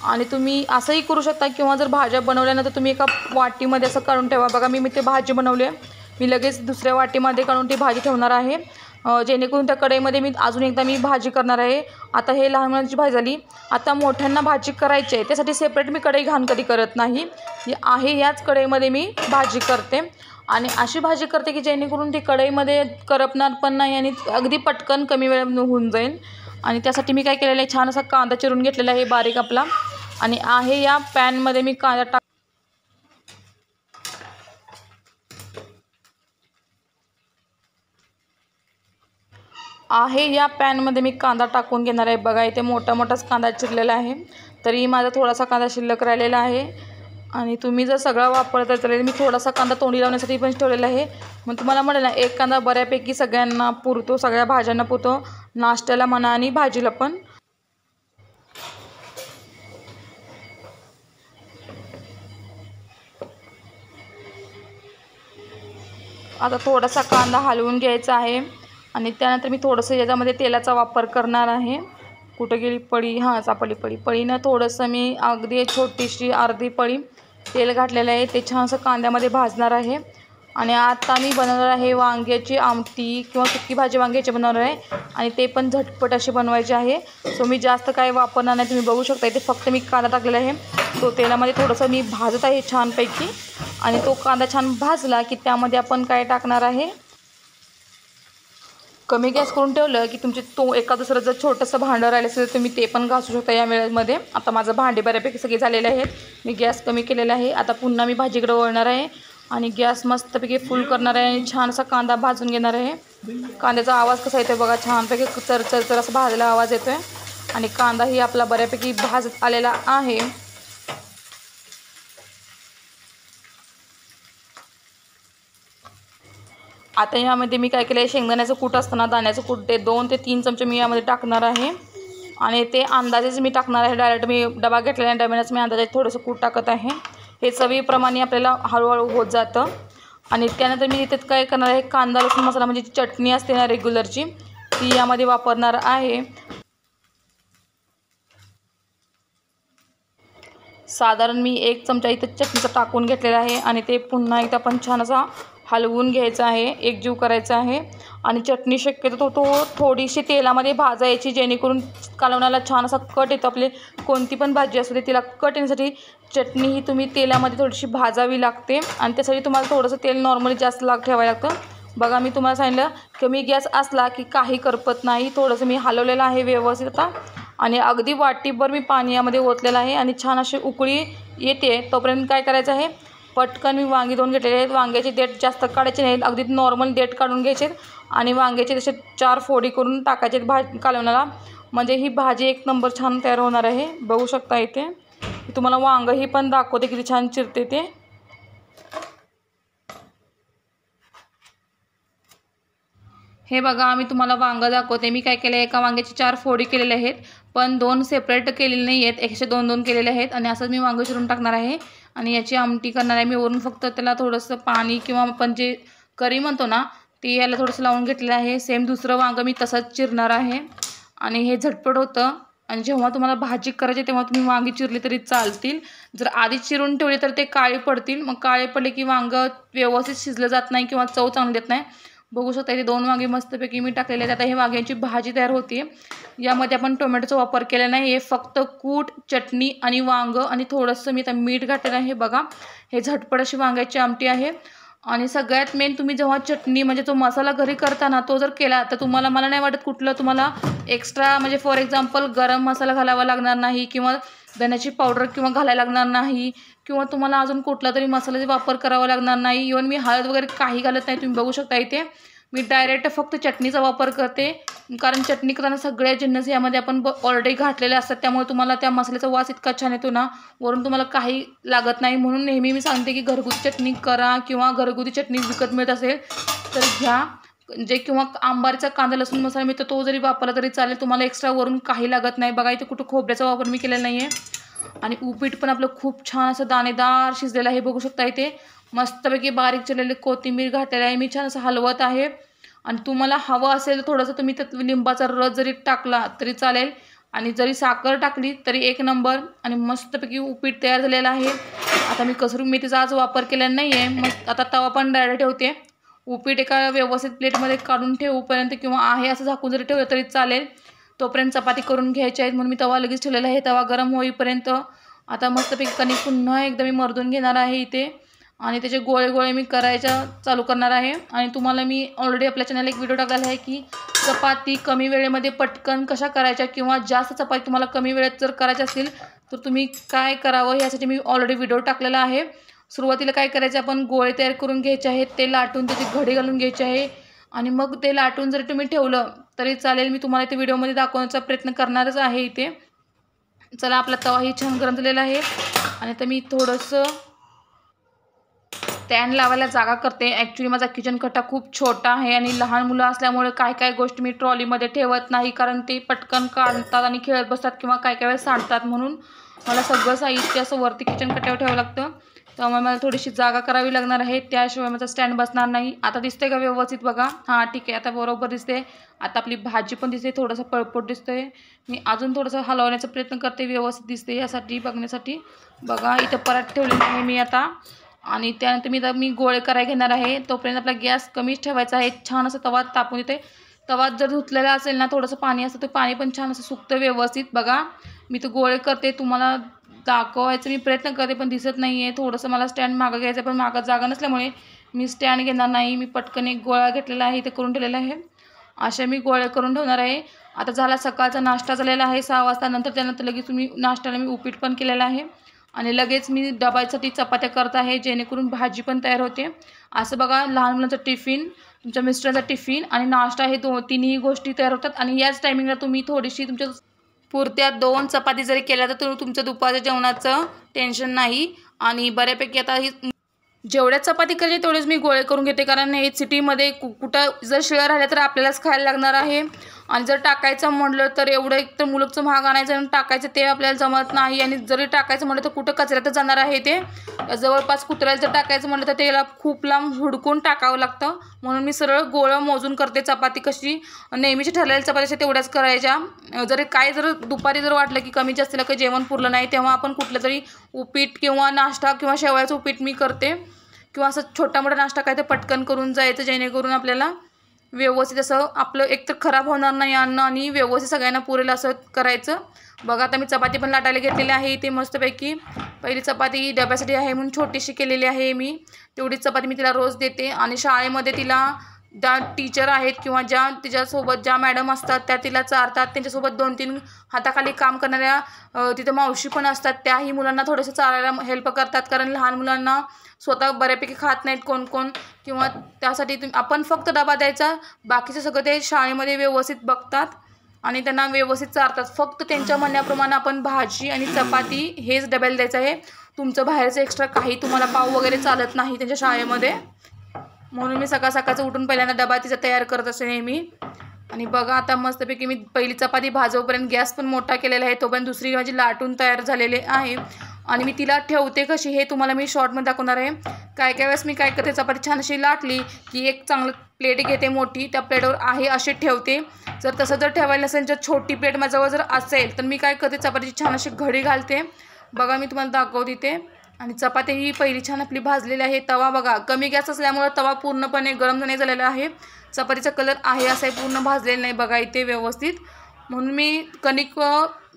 आणि तुम्ही असंही करू शकता किंवा जर भाज्या बनवल्यानंतर तुम्ही एका वाटीमध्ये असं काढून ठेवा. बघा मी ते भाजी बनवली आहे, मी लगेच दुसऱ्या वाटीमध्ये काढून ती भाजी ठेवणार आहे जेणेकरून त्या कढईमध्ये मी अजून एकदा भाजी करणार आहे. आता हे लहान मुलांची भाजी झाली. आता मोठ्यांना भाजी करायची आहे, त्यासाठी सेपरेट मी कढई घाण कधी करत नाही. याच कढईमध्ये मी भाजी करते. आणि अशी भाजी करते की जेणेकरून ती कढईमध्ये करपणार पण नाही आणि अगदी पटकन कमी वेळात होऊन जाईल. आणि त्यासाठी मी काय केलेलं आहे, छान असा कांदा चिरून घेतलेला आहे बारीक आपला. आणि या पॅनमध्ये मी कांदा या पॅनमध्ये मी कांदा टाकून घेणार आहे. बघा इथे मोठाच कांदा चिरलेला आहे, तरी माझा थोडासा कांदा शिल्लक राहिलेला आहे. आणि तुम्ही जर सगळा वापरता तर मी थोडासा कांदा तोंडी लावण्यासाठी पण ठेवलेला आहे. मग तुम्हाला म्हणाल ना, एक कांदा बऱ्यापैकी सगळ्यांना पुरतो, सगळ्या भाज्यांना पुरतो, नाश्त्याला म्हणा आणि भाजीला पण. आता थोडासा कांदा हलवून घ्यायचा आहे आणि त्यानंतर मी थोडंसं याच्यामध्ये तेलाचा वापर करणार आहे. कुठं गेली पळी, हां सापडली पळी. पळीनं थोडंसं मी अगदी छोटीशी अर्धी पळी तेल घातलेलं आहे, ते छानसं कांद्यामध्ये भाजणार आहे. आणि आता मी बनवणार आहे वांग्याची आमटी किंवा सुकी भाजी वांग्याची बनवणार आहे आणि ते पण झटपट अशी बनवायची आहे. सो मी जास्त काही वापरणार नाही, तुम्ही बघू शकता इथे फक्त मी कांदा टाकलेला आहे. तो तेलामध्ये थोडंसं मी भाजत आहे छानपैकी. आणि तो कांदा छान भाजला की त्यामध्ये आपण काय टाकणार आहे, कमी गॅस करून ठेवलं की तुमचे एका दुसरं जर छोटंसं भांडं राहिलं असेल तर तुम्ही ते पण घासू शकता या वेळेमध्ये. आता माझं भांडे बऱ्यापैकी सगळे झालेले आहेत, मी गॅस कमी केलेला आहे. आता पुन्हा मी भाजीकडे वळणार आहे आणि गॅस मस्तपैकी फुल करणार आहे आणि छान असा कांदा भाजून घेणार आहे. कांद्याचा आवाज कसा येतो बघा, छानपैकी चरचर असा भाजलेला आवाज येतो आहे. आणि कांदाही आपला बऱ्यापैकी भाजत आलेला आहे. आता यामध्ये मी काय केलं आहे, शेंगदाण्याचं कूट असताना दाण्याचं कूट ते 2 ते 3 चमचे मी यामध्ये टाकणार आहे. आणि ते अंदाजेच मी टाकणार आहे, डायरेक्ट मी डबा घेतलेल्या डब्यानेच मी अंदाजे थोडंसं कूट टाकत आहे. हे चवीप्रमाणे आपल्याला हळूहळू होत जातं. आणि त्यानंतर मी इथे काय करणार आहे, कांदा लसूण मसाला म्हणजे चटणी असते ना रेग्युलरची, ती यामध्ये वापरणार आहे. साधारण मी 1 चमचा इथं चटणीचा टाकून घेतलेला आहे आणि ते पुन्हा एकदा पण छान असा हलवून घ्यायचा आहे, एकजीव करायचा आहे. आणि चटणी शक्यतो थोडीशी तेलामध्ये भाजायची जेणेकरून कालवणाला छान असा कट येतो. आपली कोणती पण भाजी असू दे तिला कट येण्यासाठी चटणी ही तुम्ही तेलामध्ये थोडीशी भाजावी लागते. आणि त्यासाठी तुम्हाला थोडंसं तेल नॉर्मली जास्त ठेवायला लागतं. बघा मी तुम्हाला सांगितलं कमी गॅस असला की काही करपत नाही. थोडंसं मी हलवलेलं आहे व्यवस्थित आता आणि अगदी वाटीभर मी पाणी यामध्ये ओतलेलं आहे आणि छान अशी उकळी येते तोपर्यंत काय करायचं आहे, पटकन मी वांगी धुवून घेतलेले आहेत. वांग्याचे देठ जास्त काढायचे नाहीत, अगदी नॉर्मल देठ काढून घ्यायचे आणि वांग्याचे तसे 4 फोडी करून टाकायचे कालवणाला. म्हणजे ही भाजी एक नंबर छान तयार होणार आहे. बघू शकता इथे तुम्हाला वांगही पण दाखवते किती छान चिरते ते. हे बघा मी तुम्हाला वांगं दाखवते. मी काय केलं आहे, एका वांग्याची 4 फोडी केलेल्या आहेत, पण 2 सेपरेट केलेले नाही आहेत, 102 केलेले आहेत. आणि असंच मी वांगं चिरून टाकणार आहे आणि याची आमटी करणार आहे मी. वरून फक्त त्याला थोडंसं पाणी किंवा आपण जे करी म्हणतो ना ते याला थोडंसं लावून घेतलेलं आहे. सेम दुसरं वांगं मी तसंच चिरणार आहे आणि हे झटपट होतं. आणि जेव्हा तुम्हाला भाजी करायची तेव्हा तुम्ही वांगी चिरली तरी चालतील. जर आधी चिरून ठेवले तर ते काळे पडतील. मग काळे पडले की वांगं व्यवस्थित शिजलं जात नाही किंवा चव चांगली देत नाही. बघू शकता इथे 2 वांगे मस्तपैकी मी टाकलेले आहेत. आता हे वांग्यांची भाजी तयार होते. यामध्ये आपण टोमॅटोचा वापर केला नाही, हे फक्त कूट, चटणी आणि वांगं आणि थोडंसं मी आता मीठ घातलेलं आहे. बघा हे झटपट अशी वांग्याची आमटी आहे. आणि सगळ्यात मेन तुम्ही जेव्हा चटणी म्हणजे तो मसाला घरी करताना तो जर केला तर तुम्हाला मला नाही वाटत कुठलं तुम्हाला एक्स्ट्रा म्हणजे फॉर एक्झाम्पल गरम मसाला घालावा लागणार नाही किंवा धण्याची पावडर किंवा घालायला लागणार नाही किंवा तुम्हाला अजून कुठला तरी मसाल्याचा वापर करावा लागणार नाही. इव्हन मी हळद वगैरे काही घालत नाही. तुम्ही बघू शकता इथे मी डायरेक्ट फक्त चटणीचा वापर करते, कारण चटणी करताना सगळ्या जिन्नस यामध्ये आपण ऑलरेडी घातलेले असतात, त्यामुळे तुम्हाला त्या मसाल्याचा वास इतका छान येतो ना, वरून तुम्हाला काही लागत नाही. म्हणून नेहमी मी सांगते की घरगुती चटणी करा किंवा घरगुती चटणी विकत मिळत असेल तर घ्या. जे किंवा आंबारीचा कांदा लसूण मसाला मिळतो तो जरी वापरला तरी चालेल, तुम्हाला एक्स्ट्रा वरून काही लागत नाही. बघा इथे कुठं खोबऱ्याचा वापर मी केलेला नाही आहे. आणि उपीट पण आपलं खूप छान असं दाणेदार शिजलेलं आहे. बघू शकता इथे मस्तपैकी बारीक चिरलेली कोथिंबीर घातलेली आहे. मी छान असं हलवत आहे. आणि तुम्हाला हवं असेल तर थोडंसं तुम्ही त्यात लिंबाचा रस जरी टाकला तरी चालेल आणि जरी साखर टाकली तरी एक नंबर. आणि मस्तपैकी उपीट तयार झालेलं आहे. आता मी कसुरी मेथीचा आज वापर केलेला नाही आहे. मग आता तवा पण डायरेक्ट ठेवते. उपीट एका व्यवस्थित प्लेटमध्ये काढून ठेवूपर्यंत किंवा आहे असं झाकून जरी ठेवलं तरी चालेल. तोपर्यंत चपाती करून घ्यायची आहेत म्हणून मी तवा लगेच ठेवलेला आहे. तवा गरम होईपर्यंत आता मस्तपैकी कणिक पुन्हा एकदा मी मर्दून घेणार आहे इथे आणि त्याचे गोळे गोळे मी करायच्या चालू करणार आहे. आणि तुम्हाला मी ऑलरेडी आपल्या चॅनलला एक व्हिडिओ टाकलेला आहे की चपाती कमी वेळेमध्ये पटकन कशा करायच्या किंवा जास्त चपाती तुम्हाला कमी वेळेत जर करायच्या असतील तर तुम्ही काय करावं यासाठी मी ऑलरेडी व्हिडिओ टाकलेला आहे. सुरुवातीला काय करायचं, आपण गोळे तयार करून घ्यायचे आहेत, ते लाटून त्याची घडी घालून घ्यायची आहे आणि मग ते लाटून जरी तुम्ही ठेवलं तरी चालेल. मी तुम्हाला इथे व्हिडिओमध्ये दाखवण्याचा प्रयत्न करणारच आहे इथे. चला आपला तवाही छान गरम झालेला आहे आणि आता मी थोडंसं स्टँड लावायला जागा करते. ॲक्च्युली माझा किचन कट्टा खूप छोटा आहे आणि लहान मुलं असल्यामुळे काय गोष्टी मी ट्रॉलीमध्ये ठेवत नाही, कारण ते पटकन काढतात आणि खेळत बसतात किंवा काय वेळेस सांडतात. म्हणून मला सगळं साहित्य असं वरती किचन कट्ट्यावर ठेवावं लागतं. त्यामुळे मला थोडीशी जागा करावी लागणार आहे, त्याशिवाय माझा स्टँड बसणार नाही. आता दिसते का व्यवस्थित? बघा हां ठीक आहे, आता बरोबर दिसते. आता आपली भाजी पण दिसते, थोडंसं पळपट दिसतोय. मी अजून थोडंसं हलवण्याचा प्रयत्न करते, व्यवस्थित दिसते यासाठी बघण्यासाठी. बघा इथं परात ठेवलेलं आहे मी आता आणि त्यानंतर मी गोळे करायला घेणार आहे. तोपर्यंत आपला गॅस कमीच ठेवायचा आहे. छान असं तवा तापून येते. तवा जर धुतलेला असेल ना, थोडंसं पाणी असतं ते पाणी पण छान असं सुकतं व्यवस्थित. बघा मी तर गोळे करते, तुम्हाला दाखवायचा मी प्रयत्न करते पण दिसत नाही आहे. थोडंसं मला स्टँड मागं घ्यायचं पण मागं जागा नसल्यामुळे मी स्टँड घेणार नाही. मी पटकन एक गोळा घेतलेला आहे, इथे करून ठेवलेला आहे. असे मी गोळे करून ठेवणार आहे. आता झाला सकाळचा नाश्ता झालेला आहे 6 वाजता. त्यानंतर लगेच नाश्त्याला मी उपीट पण केलेलं आहे आणि लगेच मी डब्यासाठी चपात्या करत आहे, जेणेकरून भाजी पण तयार होते. असं बघा लहान मुलांचा टिफिन, तुमच्या मिस्टरांचा टिफिन आणि नाश्ता हे तिन्ही गोष्टी तयार होतात. आणि याच टायमिंगला तुम्ही थोडीशी तुमच्या पुरत्या 2 चपाती जरी केल्या तर तुमचं दुपारच्या जेवणाचं टेन्शन नाही. आणि बऱ्यापैकी आता ही जेवढ्या चपाती करायची तेवढेच मी गोळे करून घेते, कारण हे सिटीमध्ये कुठं जर शिळ्या राहिल्या तर आपल्यालाच खायला लागणार आहे. आणि जर टाकायचं म्हटलं तर एवढं एक तर मुलगचं महाग आणायचं आणि टाकायचं ते आपल्याला जमत नाही. आणि जरी टाकायचं म्हटलं तर कुठं कचऱ्यातच जाणार आहे ते. जवळपास कुत्र्याला जर टाकायचं म्हटलं तर त्याला खूप लांब हुडकून टाकावं लागतं. म्हणून मी सरळ गोळं मोजून करते. चपाती कशी नेहमीची ठरलेल्या चपात्या तेवढ्याच करायच्या. जर दुपारी जर वाटलं की कमी जास्तीला काही जेवण पुरलं नाही, तेव्हा आपण कुठलं तरी उपीट किंवा नाश्ता किंवा शेवयाचं उपीट मी करते किंवा असं छोटा मोठा नाश्ता काय ते पटकन करून जायचं, जेणेकरून आपल्याला व्यवस्थित असं आपलं एकतर खराब होणार नाही अन्न आणि व्यवस्थित सगळ्यांना पुरेल असं करायचं. बघा आता मी चपाती पण लाटायला घेतलेली आहे इथे मस्तपैकी. पहिली चपाती डब्यासाठी आहे म्हणून छोटीशी केलेली आहे मी. तेवढीच चपाती मी तिला रोज देते आणि शाळेमध्ये तिला ज्या टीचर आहेत किंवा ज्या तिच्यासोबत ज्या मॅडम असतात त्या तिला चारतात, त्यांच्यासोबत 2-3 हाताखाली काम करणाऱ्या तिथं मावशी पण असतात, त्याही मुलांना थोडंसं चारायला हेल्प करतात. कारण लहान मुलांना स्वतः बऱ्यापैकी खात नाहीत कोण कोण, किंवा त्यासाठी आपण फक्त डबा द्यायचा, बाकीचं सगळं ते शाळेमध्ये व्यवस्थित बघतात आणि त्यांना व्यवस्थित चारतात. फक्त त्यांच्या म्हणण्याप्रमाणे आपण भाजी आणि चपाती हेच डब्याला द्यायचं आहे. तुमचं बाहेरचं एक्स्ट्रा काही तुम्हाला पाव वगैरे चालत नाही त्यांच्या शाळेमध्ये. म्हणून मी सकाळचं उठून पहिल्यांदा डबा तिचा तयार करत असते नेहमी. आणि बघा आता मस्तपैकी मी पहिली चपाती भाजवपर्यंत गॅस पण मोठा केलेला आहे, तोपर्यंत दुसरी माझी लाटून तयार झालेली आहे. आणि मी तिला ठेवते कशी हे तुम्हाला मी शॉर्टमध्ये दाखवणार आहे. काय वेळेस मी काय करते, चपाती छान अशी लाटली की एक चांगलं प्लेट घेते मोठी, त्या प्लेटवर आहे अशी ठेवते. जर तसं जर ठेवायला नसेल, जर छोटी प्लेट माझ्याजवळ जर असेल तर मी काय करते, चपातीची छान अशी घडी घालते. बघा मी तुम्हाला दाखवते ते. आणि चपाती ही पहिली छान आपली भाजलेली आहे. तवा बघा कमी गॅस असल्यामुळे तवा पूर्णपणे गरम नाही झालेला आहे. चपातीचा कलर आहे असा पूर्ण भाजलेला नाही बघा इथे व्यवस्थित. म्हणून मी कणिक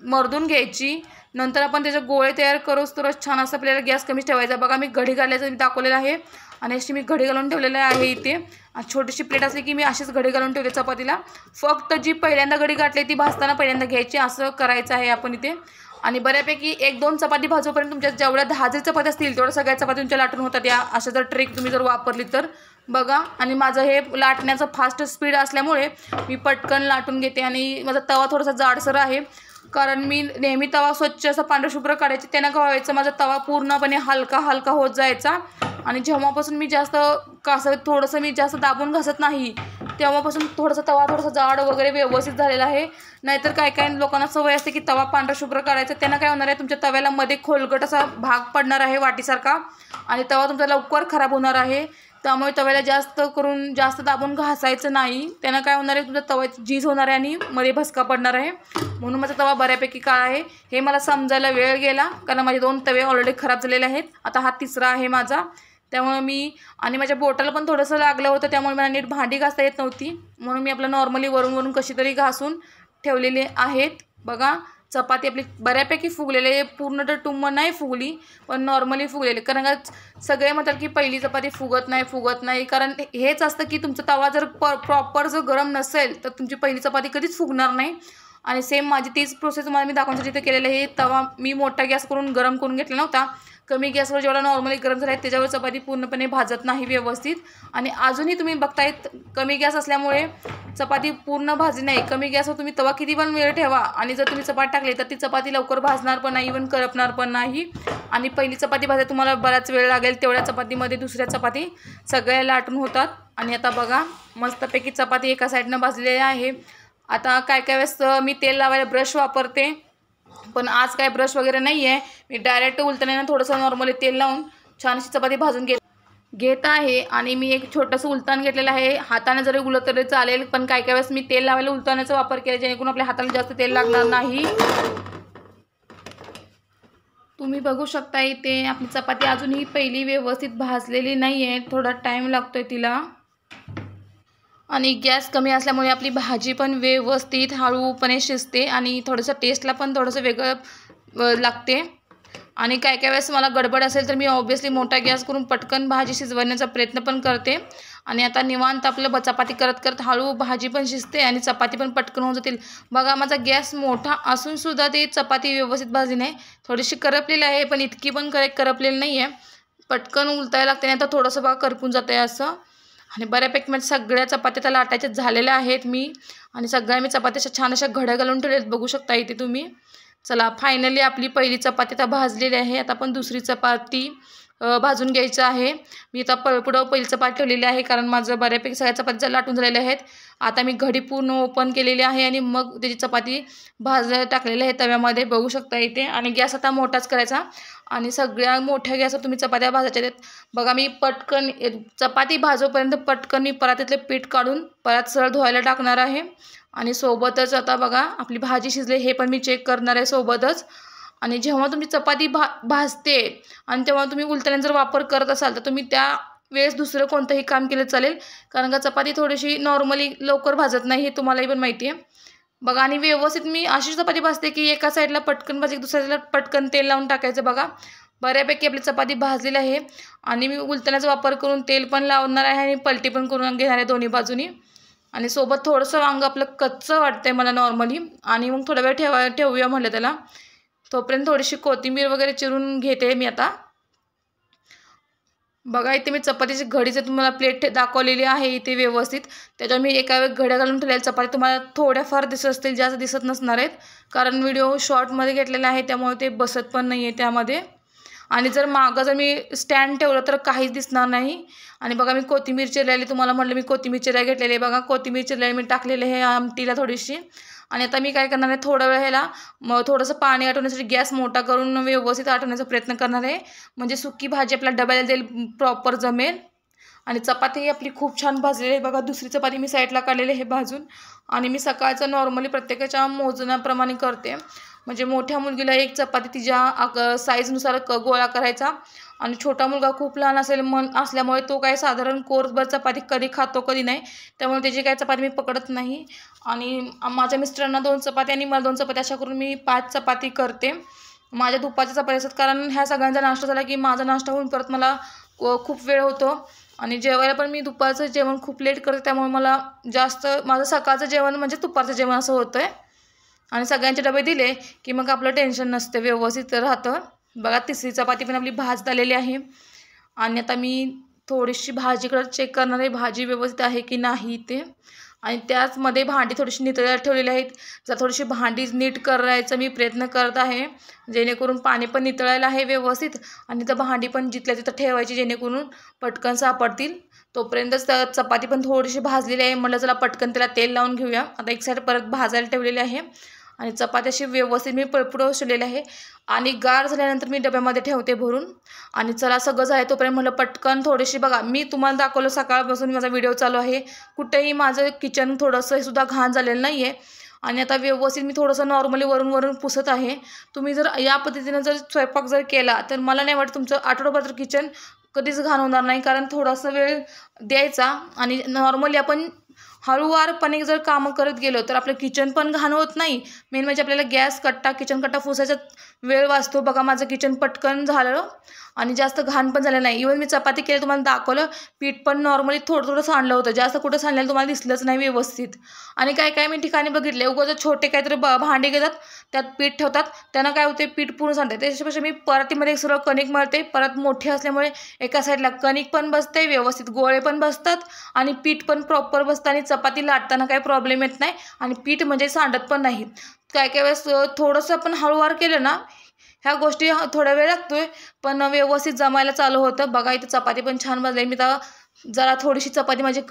मर्दून घ्यायची, नंतर आपण त्याचे गोळे तयार करूच तर छान असं आपल्याला गॅस कमी ठेवायचा. बघा मी घडी घालायचं मी दाखवलेलं आहे आणि अशी मी घडी घालून ठेवलेलं आहे इथे. छोटीशी प्लेट असली की मी अशीच घडी घालून ठेवते चपातीला. फक्त जी पहिल्यांदा घडी घातली ती भाजताना पहिल्यांदा घ्यायची, असं करायचं आहे आपण इथे. आणि बऱ्यापैकी 1-2 चपाती भाजूपर्यंत तुमच्या जेवढ्या 10 जरी चपाती असतील तेवढ्या सगळ्या चपाती तुमच्या लाटून होतात. या अशा जर ट्रिक तुम्ही जर वापरली तर बघा. आणि माझं हे लाटण्याचं फास्ट स्पीड असल्यामुळे मी पटकन लाटून घेते. आणि माझा तवा थोडासा जाडसर आहे, कारण मी नेहमी तवा स्वच्छ असं पांढरशुभ्र काढायची, त्यानं काय व्हायचं माझा तवा पूर्णपणे हलका होत जायचा. आणि जेव्हापासून मी जास्त थोडंसं मी जास्त दाबून घासत नाही, तेव्हापासून तवा थोडासा जाड वगैरे व्यवस्थित झालेला आहे. नाहीतर काय लोकांना सवय असते की तवा पांढरशुभ्र काढायचा, त्यांना काय होणार आहे, तुमच्या तव्याला मध्ये खोलगट असा भाग पडणार आहे वाटीसारखा, आणि तवा तुमचा लवकर खराब होणार आहे. त्यामुळे तव्याला जास्त दाबून घासायचं नाही, त्यांना काय होणार आहे, तुमच्या तव्याची झीज होणार आहे आणि मध्ये भसका पडणार आहे. म्हणून माझा तवा बऱ्यापैकी काळा आहे. हे मला समजायला वेळ गेला, कारण माझे 2 तवे ऑलरेडी खराब झालेले आहेत. आता हा तिसरा आहे माझा. त्यामुळे आणि माझ्या बोटाला पण थोडंसं लागलं होतं, त्यामुळे मला नीट भांडी घासता येत नव्हती. म्हणून मी आपलं नॉर्मली वरून कशी तरी घासून ठेवलेले आहेत. बघा चपाती आपली बऱ्यापैकी फुगलेली आहे, पूर्ण तर टुम्म नाही फुगली, पण नॉर्मली फुगलेली. कारण का सगळे म्हणतात की पहिली चपाती फुगत नाही. कारण हेच असतं की तुमचा तवा जर प्रॉपर जर गरम नसेल तर तुमची पहिली चपाती कधीच फुगणार नाही. आणि सेम माझी तीच प्रोसेस तुम्हाला मी दाखवण्यासाठी इथे केलेलं आहे. तवा मी मोठा गॅस करून गरम करून घेतला नव्हता. कमी गॅसवर जेवढा नॉर्मली गरम झाला आहे त्याच्यावर चपाती पूर्णपणे भाजत नाही व्यवस्थित. आणि अजूनही तुम्ही बघताय कमी गॅस असल्यामुळे चपाती पूर्ण भाजली नाही. कमी गॅसवर तुम्ही तवा किती पण वेळ ठेवा आणि जर तुम्ही चपाती टाकली तर ती चपाती लवकर भाजणार पण नाही, इव्हन करपणार पण नाही. आणि पहिली चपाती भाजायला तुम्हाला बराच वेळ लागेल, तेवढ्या चपातीमध्ये दुसऱ्या चपाती सगळ्या लाटून होतात. आणि आता बघा मस्तपैकी चपाती एका साईडनं भाजलेली आहे. आता काय वेळेस मी तेल लावायला ब्रश वापरते, पण आज काय ब्रश वगैरे नाही आहे. मी डायरेक्ट उलटण्यानं थोडंसं नॉर्मली तेल लावून छान अशी चपाती भाजून घेत आहे. आणि मी एक छोटंसं उलतान घेतलेलं आहे. हाताने जरी उलट तरी चालेल, पण काय वेळेस मी तेल लावायला उलतानाचा वापर केला, जेणेकरून आपल्या हाताला जास्त तेल लागणार नाही. तुम्ही बघू शकता इथे आपली चपाती अजूनही पहिली व्यवस्थित भाजलेली नाही आहे, थोडा टाईम लागतोय तिला. आणि गॅस कमी असल्यामुळे आपली भाजी पण व्यवस्थित हळूपणे शिजते आणि थोडंसं टेस्टला पण थोडंसं वेगळं लागते. आणि काय वेळेस मला गडबड असेल तर मी ऑब्व्हियसली मोठा गॅस करून पटकन भाजी शिजवण्याचा प्रयत्न पण करते. आणि आता निवांत आपलं चपाती करत हळू भाजी पण शिजते आणि चपाती पण पटकन होऊन जातील. बघा माझा गॅस मोठा असूनसुद्धा ते चपाती व्यवस्थित भाजली नाही, थोडीशी करपलेली आहे, पण इतकी पण करपलेली नाही आहे. पटकन उलटायला लागते, नाही तर थोडंसं बघा करपून जातं आहे असं. आणि बऱ्यापैकी माझ्या सगळ्या चपात्या त्या लाटायच्या झालेल्या आहेत मी. आणि सगळ्या मी चपात्या छान अशा घड्या घालून ठेवल्यात, बघू शकता इथे तुम्ही. चला फायनली आपली पहिली चपाती आता भाजलेली आहे. आता आपण दुसरी चपाती भाजून घ्यायचं आहे. मी आता पुढं पहिली चपाती ठेवलेली आहे, कारण माझं बऱ्यापैकी सगळ्या चपात्या लाटून झालेल्या आहेत. आता मी घडी पूर्ण ओपन केलेली आहे आणि मग त्याची चपाती टाकलेली आहे तव्यामध्ये, बघू शकता इथे. आणि गॅस आता मोठाच करायचा आणि सगळ्या मोठ्या गॅसवर तुम्ही चपात्या भाजायच्या आहेत. बघा मी पटकन चपाती भाजोपर्यंत पटकन मी परातीतले पीठ काढून परत सरळ धुवायला टाकणार आहे. आणि सोबतच आता बघा आपली भाजी शिजली हे पण मी चेक करणार आहे सोबतच. आणि जेव्हा तुमची चपाती भाजते आणि तेव्हा तुम्ही उलटण्याचा जर वापर करत असाल तर तुम्ही त्या वेळेस दुसरं कोणतंही काम केलं चालेल, कारण का चपाती थोडीशी नॉर्मली लवकर भाजत नाही, हे तुम्हालाही पण माहिती आहे. बघा आणि व्यवस्थित मी अशी चपाती भाजते की एका साईडला पटकन भाजी दुसऱ्या साईडला पटकन तेल लावून टाकायचं. बघा बऱ्यापैकी आपली चपाती भाजलेली आहे आणि मी उलटण्याचा वापर करून तेल पण लावणार आहे आणि पलटी पण करून घेणार आहे दोन्ही बाजूनी. आणि सोबत थोडंसं वांगं आपलं कच्चं वाटतंय मला नॉर्मली, आणि मग थोडा वेळ ठेवूया म्हटलं त्याला. तोपर्यंत थोडीशी कोथिंबीर वगैरे चिरून घेते मी आता. बघा इथे मी चपातीची घडीचे तुम्हाला प्लेट दाखवलेली आहे इथे व्यवस्थित. त्याच्यावर मी एका वेळेस घड्या घालून ठेवलेल्या चपाती तुम्हाला थोड्याफार दिसत असतील, जास्त दिसत नसणार आहेत, कारण व्हिडिओ शॉर्टमध्ये घेतलेला आहे त्यामुळे ते बसत पण नाही आहे त्यामध्ये. आणि जर मागं जर मी स्टँड ठेवलं तर काहीच दिसणार नाही. आणि बघा मी कोथिंबीर चिरलेली, तुम्हाला म्हटलं मी कोथिंबीर चिराय घेतलेली आहे. बघा कोथिंबीर चिरलेली मी टाकलेली आहे आमटीला थोडीशी. आणि आता मी काय करणार आहे, थोडा वेळ ह्याला थोडंसं पाणी आटवण्यासाठी गॅस मोठा करून व्यवस्थित आटवण्याचा प्रयत्न करणार आहे, म्हणजे सुकी भाजी आपल्या डब्याला जाईल, प्रॉपर जमेल. आणि चपाती आपली खूप छान भाजलेली आहे. बघा दुसरी चपाती मी साईडला काढलेली आहे भाजून. आणि मी सकाळचं नॉर्मली प्रत्येकाच्या मोजण्याप्रमाणे करते, म्हणजे मोठ्या मुलगीला एक चपाती तिच्या साईजनुसार गोळा करायचा. आणि छोटा मुलगा खूप लहान असल्यामुळे तो काय साधारण कोर्सभर चपाती कधी खातो कधी नाही, त्यामुळे त्याची काय चपाती मी पकडत नाही. आणि माझ्या मिस्टरांना 2 चपाती आणि मला 2 चपाती अशा करून मी 5 चपाती करते. माझ्या दुपारच्या चपाती असतात, कारण ह्या सगळ्यांचा नाश्ता झाला की माझा नाश्ता होऊन परत मला खूप वेळ होतो. आणि जेवायला पण मी दुपारचं जेवण खूप लेट करते, त्यामुळे मला जास्त माझं सकाळचं जेवण म्हणजे दुपारचं जेवण असं होतं आहे. आणि सगळ्यांचे डबे दिले की मग आपलं टेन्शन नसतं, व्यवस्थित राहतं. बघा तिसरी चपाती पण आपली भाजत आलेली आहे. आणि आता मी थोडीशी भाजीकडे चेक करणार आहे, भाजी व्यवस्थित आहे की नाही ते. आणि त्याचमध्ये भांडी थोडीशी नितळायला ठेवलेली आहेत. जर थोडीशी भांडी नीट करायचा मी प्रयत्न करत आहे, जेणेकरून पाणी पण नितळायला आहे व्यवस्थित. आणि तर भांडी पण जिथल्या तिथं ठेवायची, जेणेकरून पटकन सापडतील. तोपर्यंतच चपाती पण थोडीशी भाजलेली आहे, म्हटलं चला पटकन त्याला तेल लावून घेऊया. आता एक साईड परत भाजायला ठेवलेली आहे. आणि चपाती अशी व्यवस्थित मी पुढं शिवलेली आहे. आणि गार झाल्यानंतर मी डब्यामध्ये ठेवते भरून. आणि चला सगळं झालं तोपर्यंत म्हटलं पटकन थोडीशी, बघा मी तुम्हाला दाखवलं सकाळपासून माझा व्हिडिओ चालू आहे, कुठेही माझं किचन थोडंसं सुद्धा घाण झालेलं नाही आहे. आणि आता व्यवस्थित मी थोडंसं नॉर्मली वरून पुसत आहे. तुम्ही जर या पद्धतीनं जर स्वयंपाक जर केला तर मला नाही वाटत तुमचं आठवडाभर तर किचन कधीच घाण होणार नाही, कारण थोडासा वेळ द्यायचा. आणि नॉर्मली आपण हळूवारपणे जर कामं करत गेलो तर आपलं किचन पण घाण होत नाही. मेन म्हणजे आपल्याला गॅस कट्टा किचन कट्टा पुसायचा वेळ वाचतो. बघा माझं किचन पटकन झालं आणि जास्त घाण पण झालं नाही. इव्हन मी चपाती केली तुम्हाला दाखवलं, पीठ पण नॉर्मली थोडं सांडलं होतं, जास्त कुठं सांडलेलं तुम्हाला दिसलंच नाही व्यवस्थित. आणि काय मी ठिकाणी बघितले उगाच छोटे काहीतरी भांडे घेतात, त्यात पीठ ठेवतात, त्यांना काय होते पीठ पूर्ण सांडते. त्याच्यापेक्षा मी परातीमध्ये सरळ कणिक मळते. परत मोठी असल्यामुळे एका साईडला कणिक पण बसते व्यवस्थित, गोळे पण बसतात आणि पीठ पण प्रॉपर बसतं. आणि चपाती लाटताना काही प्रॉब्लेम येत नाही आणि पीठ म्हणजे सांडत पण नाही. काय वेळेस थोडंसं आपण हळूवार केलं ना, ह्या गोष्टी थोडा वेळ लागतोय पण व्यवस्थित जमायला चालू होतं. बघा इथं चपाती पण छान भाजली. मी तर जरा थोडीशी चपाती माझी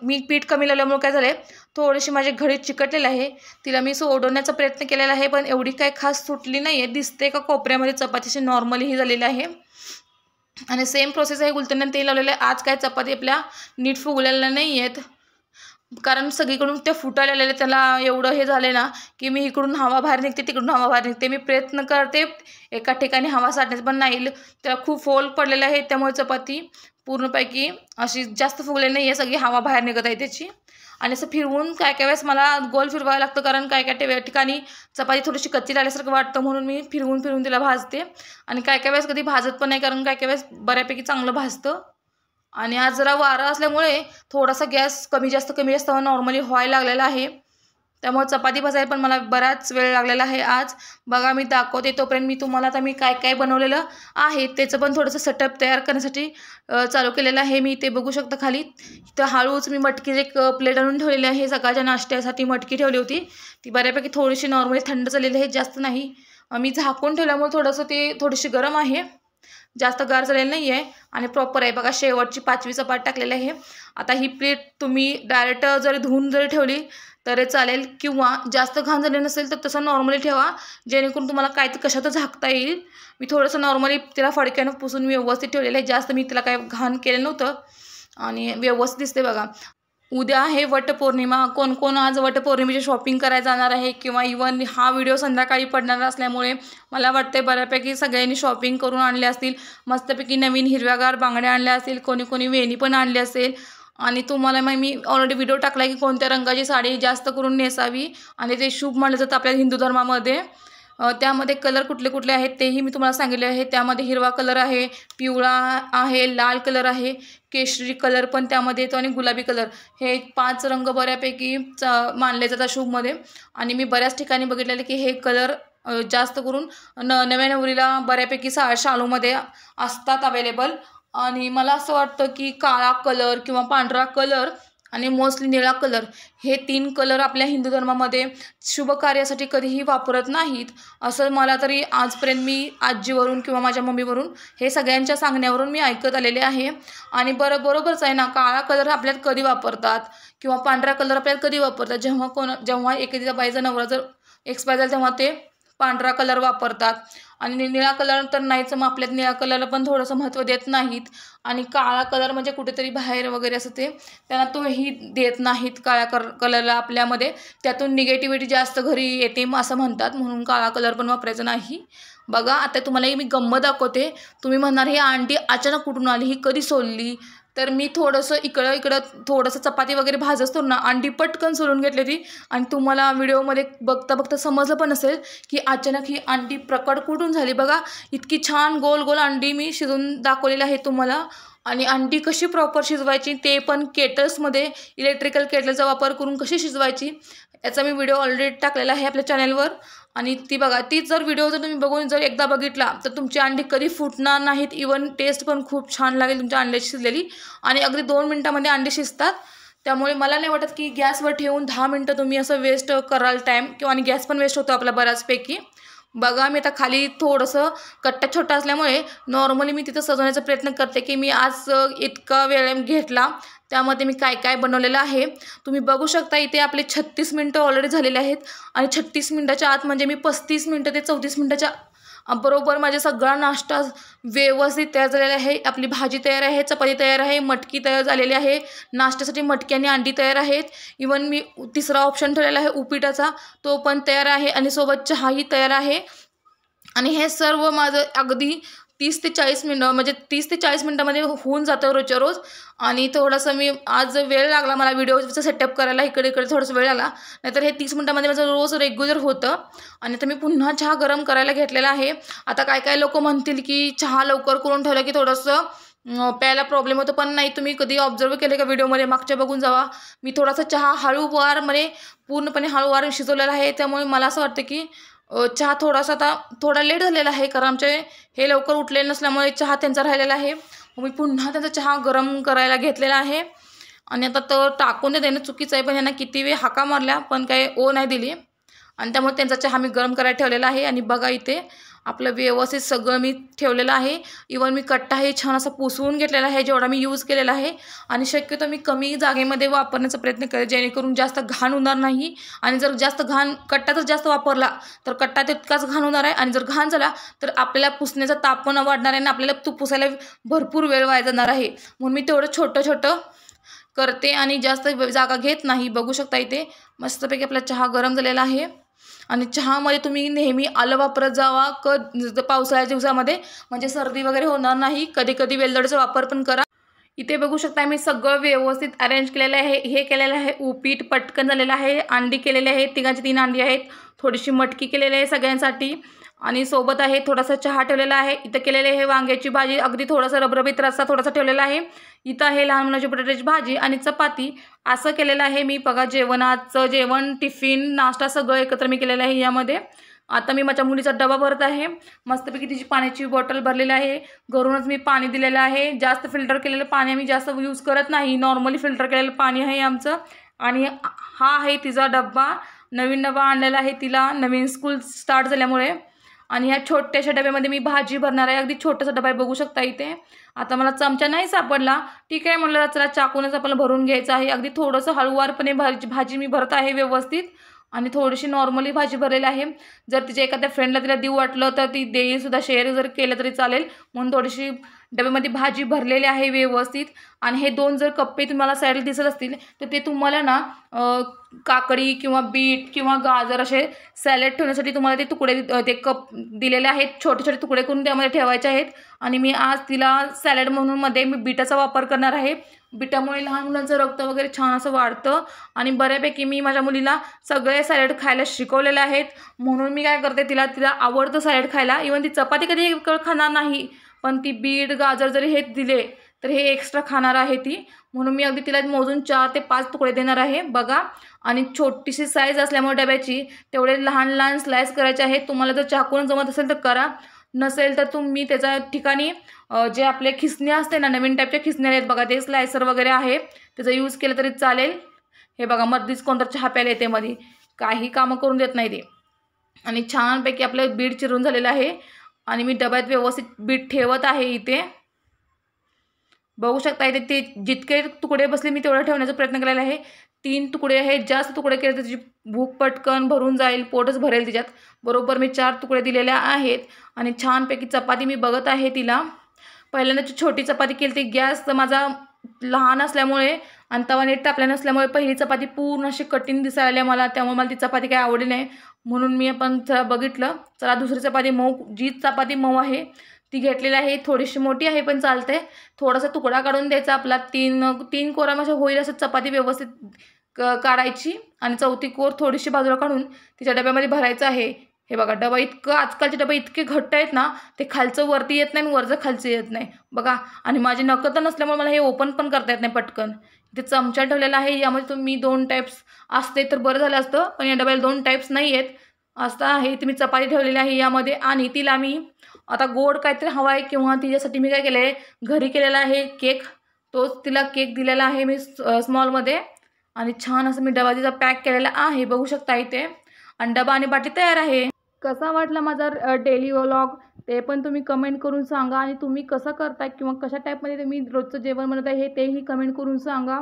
मी पीठ कमी लावल्यामुळे काय झालं, थोडीशी माझी घडी चिकटलेली आहे, तिला मी सोडवण्याचा प्रयत्न केलेला आहे, पण एवढी काही खास सुटली नाही आहे. दिसते का कोपऱ्यामध्ये चपातीशी नॉर्मली ही झालेली आहे. आणि सेम प्रोसेस आहे, उलटण्यात तेल लावलेलं आहे. आज काय चपाती आपल्या नीट फुगलेल्या नाही आहेत, कारण सगळीकडून त्या फुटायला आलेले, त्याला एवढं हे झालं ना की मी इकडून हवा बाहेर निघते तिकडून हवा बाहेर निघते. मी प्रयत्न करते एका ठिकाणी हवा साठण्याचा, पण नाही, त्याला खूप होल पडलेले आहे, त्यामुळे चपाती पूर्णपैकी अशी जास्त फुगलेली नाही आहे, सगळी हवा बाहेर निघत आहे त्याची. आणि असं फिरवून काय वेळेस मला गोल फिरवायला लागतं, कारण काय ठिकाणी चपाती थोडीशी कच्ची लागल्यासारखं वाटतं, म्हणून मी फिरवून तिला भाजते. आणि काय वेळेस कधी भाजत पण नाही, कारण काय वेळेस बऱ्यापैकी चांगलं भाजतं. आणि आज जरा वारा असल्यामुळे थोडासा गॅस कमी जास्त नॉर्मली व्हायला लागलेला आहे, त्यामुळे चपाती भाजायला पण मला बराच वेळ लागलेला आहे आज. बघा मी दाखवते तोपर्यंत मी तुम्हाला आता मी काय बनवलेलं आहे त्याचं पण थोडंसं सेटअप तयार करण्यासाठी चालू केलेलं आहे. मी ते बघू शकता खाली तर हळूच मी मटकी एक प्लेट आणून ठेवलेली आहे. सकाळच्या नाश्त्यासाठी मटकी ठेवली होती, ती बऱ्यापैकी थोडीशी नॉर्मली थंड झालेली आहे, जास्त नाही. मी झाकून ठेवल्यामुळे थोडंसं ते थोडीशी गरम आहे, जास्त गार झालेलं नाही आहे. आणि प्रॉपर आहे. बघा शेवटची 5वी चपाती टाकलेली आहे. आता ही प्लेट तुम्ही डायरेक्ट जरी धुवून जरी ठेवली तरी चालेल, किंवा जास्त घाण झाली नसेल तर तसं नॉर्मली ठेवा, जेणेकरून तुम्हाला काय तर कशात झाकता येईल. मी थोडंसं नॉर्मली तिला फडक्यानं पुसून व्यवस्थित ठेवलेलं आहे, जास्त मी तिला काय घाण केलं नव्हतं. आणि व्यवस्थित दिसते. बघा उद्या आहे वटपौर्णिमा, कोण आज वटपौर्णिमेची शॉपिंग करायला जाणार आहे, किंवा इवन हा व्हिडिओ संध्याकाळी पडणार असल्यामुळे मला वाटते बऱ्यापैकी सगळ्यांनी शॉपिंग करून आणले असतील. मस्तपैकी नवीन हिरव्यागार बांगड्या आणल्या असतील, कोणी वेणी पण आणली असेल. आणि तुम्हाला मग मी ऑलरेडी व्हिडिओ टाकला की कोणत्या रंगाची साडी जास्त करून नेसावी, आणि ते शुभ मानलं जातं आपल्या हिंदू धर्मामध्ये. त्यामध्ये कलर कुठले कुठले आहेत तेही मी तुम्हाला सांगितले आहे। त्यामध्ये हिरवा कलर आहे, पिवळा आहे, लाल कलर आहे, केशरी कलर पण त्यामध्ये येतो आणि गुलाबी कलर, हे 5 रंग बऱ्यापैकी मानले जातात शुभमध्ये। आणि मी बऱ्याच ठिकाणी बघितलेले की हे कलर जास्त करून नव्या नवरीला बऱ्यापैकी शालूमध्ये असतात अवेलेबल। आणि मला असं वाटतं की काळा कलर किंवा पांढरा कलर आणि मोस्टली निळा कलर, हे 3 कलर आपल्या हिंदू धर्मामध्ये शुभ कार्यासाठी कधीही वापरत नाहीत, असं मला तरी आजपर्यंत मी आजीवरून किंवा माझ्या मम्मीवरून हे सगळ्यांच्या सांगण्यावरून मी ऐकत आलेले आहे। आणि बरोबरच आहे ना, काळा कलर आपल्यात कधी वापरतात किंवा पांढरा कलर आपल्यात कधी वापरतात, जेव्हा एखाद्या बाईचा नवरा जर एक्सपायर झाला तेव्हा ते पांढरा कलर वापरतात। आणि निळा कलर तर नाहीच, मग आपल्यात निळा कलरला पण थोडंसं महत्त्व देत नाहीत। आणि काळा कलर म्हणजे कुठेतरी बाहेर वगैरे असं ते त्यांना तोही देत नाहीत काळ्या कलरला आपल्यामध्ये, त्यातून निगेटिव्हिटी जास्त घरी येते असं म्हणतात, म्हणून काळा कलर पण वापरायचा नाही। बघा आता तुम्हाला मी गंमत दाखवते। तुम्ही म्हणणार ही आंटी अचानक कुठून आली, ही कधी सोलली? तर मी थोडंसं इकडं थोडंसं चपाती वगैरे भाजत असतो ना, अंडी पटकन सोलून घेतली ती। आणि तुम्हाला व्हिडिओमध्ये बघता समजलं पण असेल की अचानक ही अंडी प्रकट कुठून झाली। बघा इतकी छान गोल गोल अंडी मी शिजवून दाखवलेली आहे तुम्हाला। आणि अंडी कशी प्रॉपर शिजवायची ते पण केटल्समध्ये, इलेक्ट्रिकल केटलचा वापर करून कशी शिजवायची याचा मी व्हिडिओ ऑलरेडी टाकलेला आहे आपल्या चॅनलवर। आणि ती बघा, तीच जर व्हिडिओ जर तुम्ही बघून जर एकदा बघितला तर तुमची अंडी कधी फुटणार नाहीत, इवन टेस्ट पण खूप छान लागेल तुमच्या अंड्याची शिजलेली। आणि अगदी 2 मिनिटांमध्ये अंडी शिजतात, त्यामुळे मला नाही वाटत की गॅसवर ठेवून 10 मिनटं तुम्ही असं वेस्ट कराल टाईम, किंवा आणि गॅस पण वेस्ट होतो आपला बऱ्याचपैकी। बघा मी आता खाली थोडंसं कट्टा छोटा असल्यामुळे नॉर्मली मी तिथं सजवण्याचा प्रयत्न करते की मी आज इतका वेळ घेतला, त्यामध्ये मी काय काय बनवलेलं आहे तुम्ही बघू शकता। इथे आपले 36 मिनटं ऑलरेडी झालेले आहेत। आणि 36 मिनटाच्या आत म्हणजे मी 35 मिनटं ते 34 मिनटाच्या बरोबर माझा सगळा नाश्ता व्यवस्थित तयार झालेला आहे। आपली भाजी तयार आहे, चपाती तयार आहे, मटकी तयार झालेली आहे, नाश्त्यासाठी मटकी आणि अंडी तयार आहेत। इवन मी तिसरा ऑप्शन ठेवलेला आहे उपीटाचा, तो पण तयार आहे, आणि सोबत चहाही तयार आहे। आणि हे सर्व माझं अगदी 30 ते 40 मिनटं म्हणजे 30 ते 40 मिनटामध्ये होऊन जातं रोजच्या रोज। आणि थोडंसं मी आज वेळ लागला मला व्हिडिओचं सेटअप करायला, इकडे थोडंसं वेळ लागला, नाहीतर हे 30 मिनटामध्ये माझं रोज रेग्युलर होतं। आणि आता मी पुन्हा चहा गरम करायला घेतलेला आहे। आता काय लोक म्हणतील की चहा लवकर करून ठेवलं की थोडंसं प्यायला प्रॉब्लेम होतो, पण नाही, तुम्ही कधी ऑब्झर्व केले का व्हिडिओमध्ये मागच्या बघून जावा, मी थोडासा चहा हळूवार म्हणजे पूर्णपणे हळूवार शिजवलेला आहे। त्यामुळे मला असं वाटतं की चहा थोडासा आता थोडा लेट झालेला आहे, कारण आमचे हे लवकर उठले नसल्यामुळे चहा त्यांचा राहिलेला आहे। मी पुन्हा त्यांचा चहा गरम करायला घेतलेला आहे। आणि आता तर टाकून देणं चुकीचं आहे, पण यांना किती वेळ हाका मारल्या पण काही नाही दिली, आणि त्यामुळे त्यांचा चहा मी गरम करायला ठेवलेला आहे। आणि बघा इथे आपलं व्यवस्थित सगळं मी ठेवलेलं आहे। इवन मी कट्टाही छान असा पुसवून घेतलेला आहे जेवढा मी यूज केलेला आहे। आणि शक्यतो मी कमी जागेमध्ये वापरण्याचा प्रयत्न करेन, जेणेकरून जास्त घाण होणार नाही। आणि जर जास्त कट्टा जर जास्त वापरला तर कट्टा तितकाच घाण होणार आहे, आणि जर घाण झाला तर आपल्याला पुसण्याचा ताप पण वाढणार आहे आणि आपल्याला तो पुसायला भरपूर वेळ वाया जाणार आहे। म्हणून मी तेवढं छोटं करते आणि जास्त जागा घेत नाही। बघू शकता इथे मस्तपैकी आपला चहा गरम झालेला आहे। आणि चहामध्ये तुम्ही नेहमी आलं वापरत जावा पावसाळ्याच्या दिवसामध्ये, म्हणजे सर्दी वगैरे होणार नाही। कधी वेलदोड्याचा वापर पण करा। इथे बघू शकता मी सगळं व्यवस्थित अरेंज केलेलं आहे। हे केलेलं आहे उपीट, पटकन झालेलं आहे। अंडी केलेले आहेत, 3 अंडी आहेत, थोडीशी मटकी केलेली आहे सगळ्यांसाठी, आणि सोबत आहे थोडासा चहा ठेवलेला आहे। इथं केलेले आहे वांग्याची भाजी, अगदी थोडासा रबरबीत रस्सा थोडासा ठेवलेला आहे। इथं आहे लहान मुलाची बटाट्याची भाजी आणि चपाती, असं केलेलं आहे मी। बघा जेवणाचं जेवण, टिफिन, नाश्ता सगळं एकत्र मी केलेलं आहे यामध्ये। आता मी माझ्या मुलीचा डबा भरत आहे, मस्तपैकी तिची पाण्याची बॉटल भरलेली आहे। घरूनच मी पाणी दिलेलं आहे, जास्त फिल्टर केलेलं पाणी आम्ही जास्त यूज करत नाही, नॉर्मली फिल्टर केलेलं पाणी आहे आमचं। आणि हा आहे तिचा डब्बा, नवीन डबा आणलेला आहे तिला, नवीन स्कूल स्टार्ट झाल्यामुळे। आणि ह्या छोट्याशा डब्यामध्ये मी भाजी भरणार आहे, अगदी छोटासा डबा आहे बघू शकता इथे। आता मला चमचा नाही सापडला, ठीक आहे म्हणलं चला चाकूनच आपल्याला भरून घ्यायचं आहे। अगदी थोडंसं हळूवारपणे भाजी मी भरत आहे व्यवस्थित, आणि थोडीशी नॉर्मली भाजी भरलेली आहे। जर तिच्या एखाद्या फ्रेंडला तिला देऊ वाटलं तर ती देईल सुद्धा, शेअर जर केलं तरी चालेल, म्हणून थोडीशी डब्यामध्ये भाजी भरलेली आहे व्यवस्थित। आणि हे 2 जर कप्पे तुम्हाला साईडला दिसत असतील तर ते तुम्हाला ना काकडी किंवा बीट किंवा गाजर असे सॅलड ठेवण्यासाठी तुम्हाला ते तुकडे ते कप दिलेले आहेत, छोटे तुकडे करून त्यामध्ये ठेवायचे आहेत। आणि मी आज तिला सॅलड म्हणून मध्ये मी बीटाचा वापर करणार आहे, बीटामुळे लहान मुलांचं रक्त वगैरे छान असं वाढतं आणि बऱ्यापैकी मी माझ्या मुलीला सगळे सॅलड खायला शिकवलेले आहेत. म्हणून मी काय करते, तिला आवडतं सॅलड खायला. इवन ती चपाती कधी खाणार नाही, पण ती बीट गाजर जरी हे दिले तर हे एक्स्ट्रा खाणार आहे ती. म्हणून मी अगदी तिला मोजून 4 ते 5 तुकडे देणार आहे बघा. आणि छोटीशी साईज असल्यामुळे डब्याची तेवढे लहान लहान स्लाइस करायचे आहेत. तुम्हाला जर चाकून जमत असेल तर करा, नसेल तर तुम्ही त्याच्या ठिकाणी जे आपले खिसणे असते ना, नवीन टाईपचे खिसणे आहेत बघा, ते स्लायसर वगैरे आहे, त्याचा यूज केला तरी चालेल. हे बघा, मध्येच कोणतं चहा प्यायला येते, मध्ये काही कामं करून देत नाही ते. आणि छानपैकी आपलं बीट चिरून झालेलं आहे आणि मी डब्यात व्यवस्थित बीट ठेवत आहे. इथे बघू शकता, इथे ते जितके तुकडे बसले मी तेवढं ठेवण्याचा प्रयत्न केलेला आहे. 3 तुकडे आहेत, जास्त तुकडे केले तर त्याची भूक पटकन भरून जाईल, पोटच भरेल तिच्यात. बरोबर मी 4 तुकडे दिलेले आहेत. आणि छानपैकी चपाती मी बघत आहे तिला. पहिल्यांदा छोटी चपाती केली, ती गॅस माझा लहान असल्यामुळे आणि तवा नीट तापला नसल्यामुळे पहिली चपाती पूर्ण अशी कठीण दिसायला मला, त्यामुळे मला ती चपाती काही आवडली नाही. म्हणून मी आपण बघितलं, चला दुसरी चपाती मऊ, जी चपाती मऊ आहे ती घेतलेली आहे. थोडीशी मोठी आहे पण चालते. थोडासा तुकडा काढून द्यायचा आपला, 3 कोरा म्हणजे होईल असं चपाती व्यवस्थित काढायची आणि चौथी कोर थोडीशी बाजूला काढून तिच्या डब्यामध्ये भरायचं आहे. हे बघा, डबा आजकालचे डबे इतके घट्ट आहेत ना, ते खालचं वरती येत नाही आणि वरचं खालचं येत नाही बघा. आणि माझी नखं तर नसल्यामुळे मला हे ओपन पण करता येत नाही पटकन. इथे चमचा ठेवलेला आहे, यामध्ये तुम्ही 2 टाईप्स असते तर बरं झालं असतं, पण या डब्याला 2 टाईप्स नाही आहेत. असं आहे. इथे मी चपाती ठेवलेली आहे यामध्ये. आणि तिला मी आता गोड काहीतरी हवा आहे, किंवा तिच्यासाठी मी काय केलं आहे, घरी केलेला आहे केक, तोच तिला केक दिलेला आहे मी स्मॉलमध्ये. आणि छान असं मी डबा तिचा पॅक केलेला आहे, बघू शकता इथे. आणि डबा आणि बाटी तयार आहे. कसा वाटला माझा डेली व्लॉग ते पण तुम्ही कमेंट करून सांगा. आणि तुम्ही कसं करताय किंवा कशा टाईपमध्ये तुम्ही रोजचं जेवण बनवत आहे तेही कमेंट करून सांगा.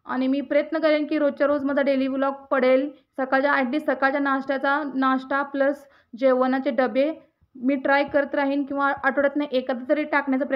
आणि मी प्रयत्न करेन की रोजच्या रोज माझा डेली व्लॉग पडेल. सकाळच्या ॲटलीस्ट सकाळच्या नाश्ता प्लस जेवणाचे डबे मी ट्राय करत राहीन, किंवा आठवड्यातनं एखादा तरी टाकण्याचा प्रयत्न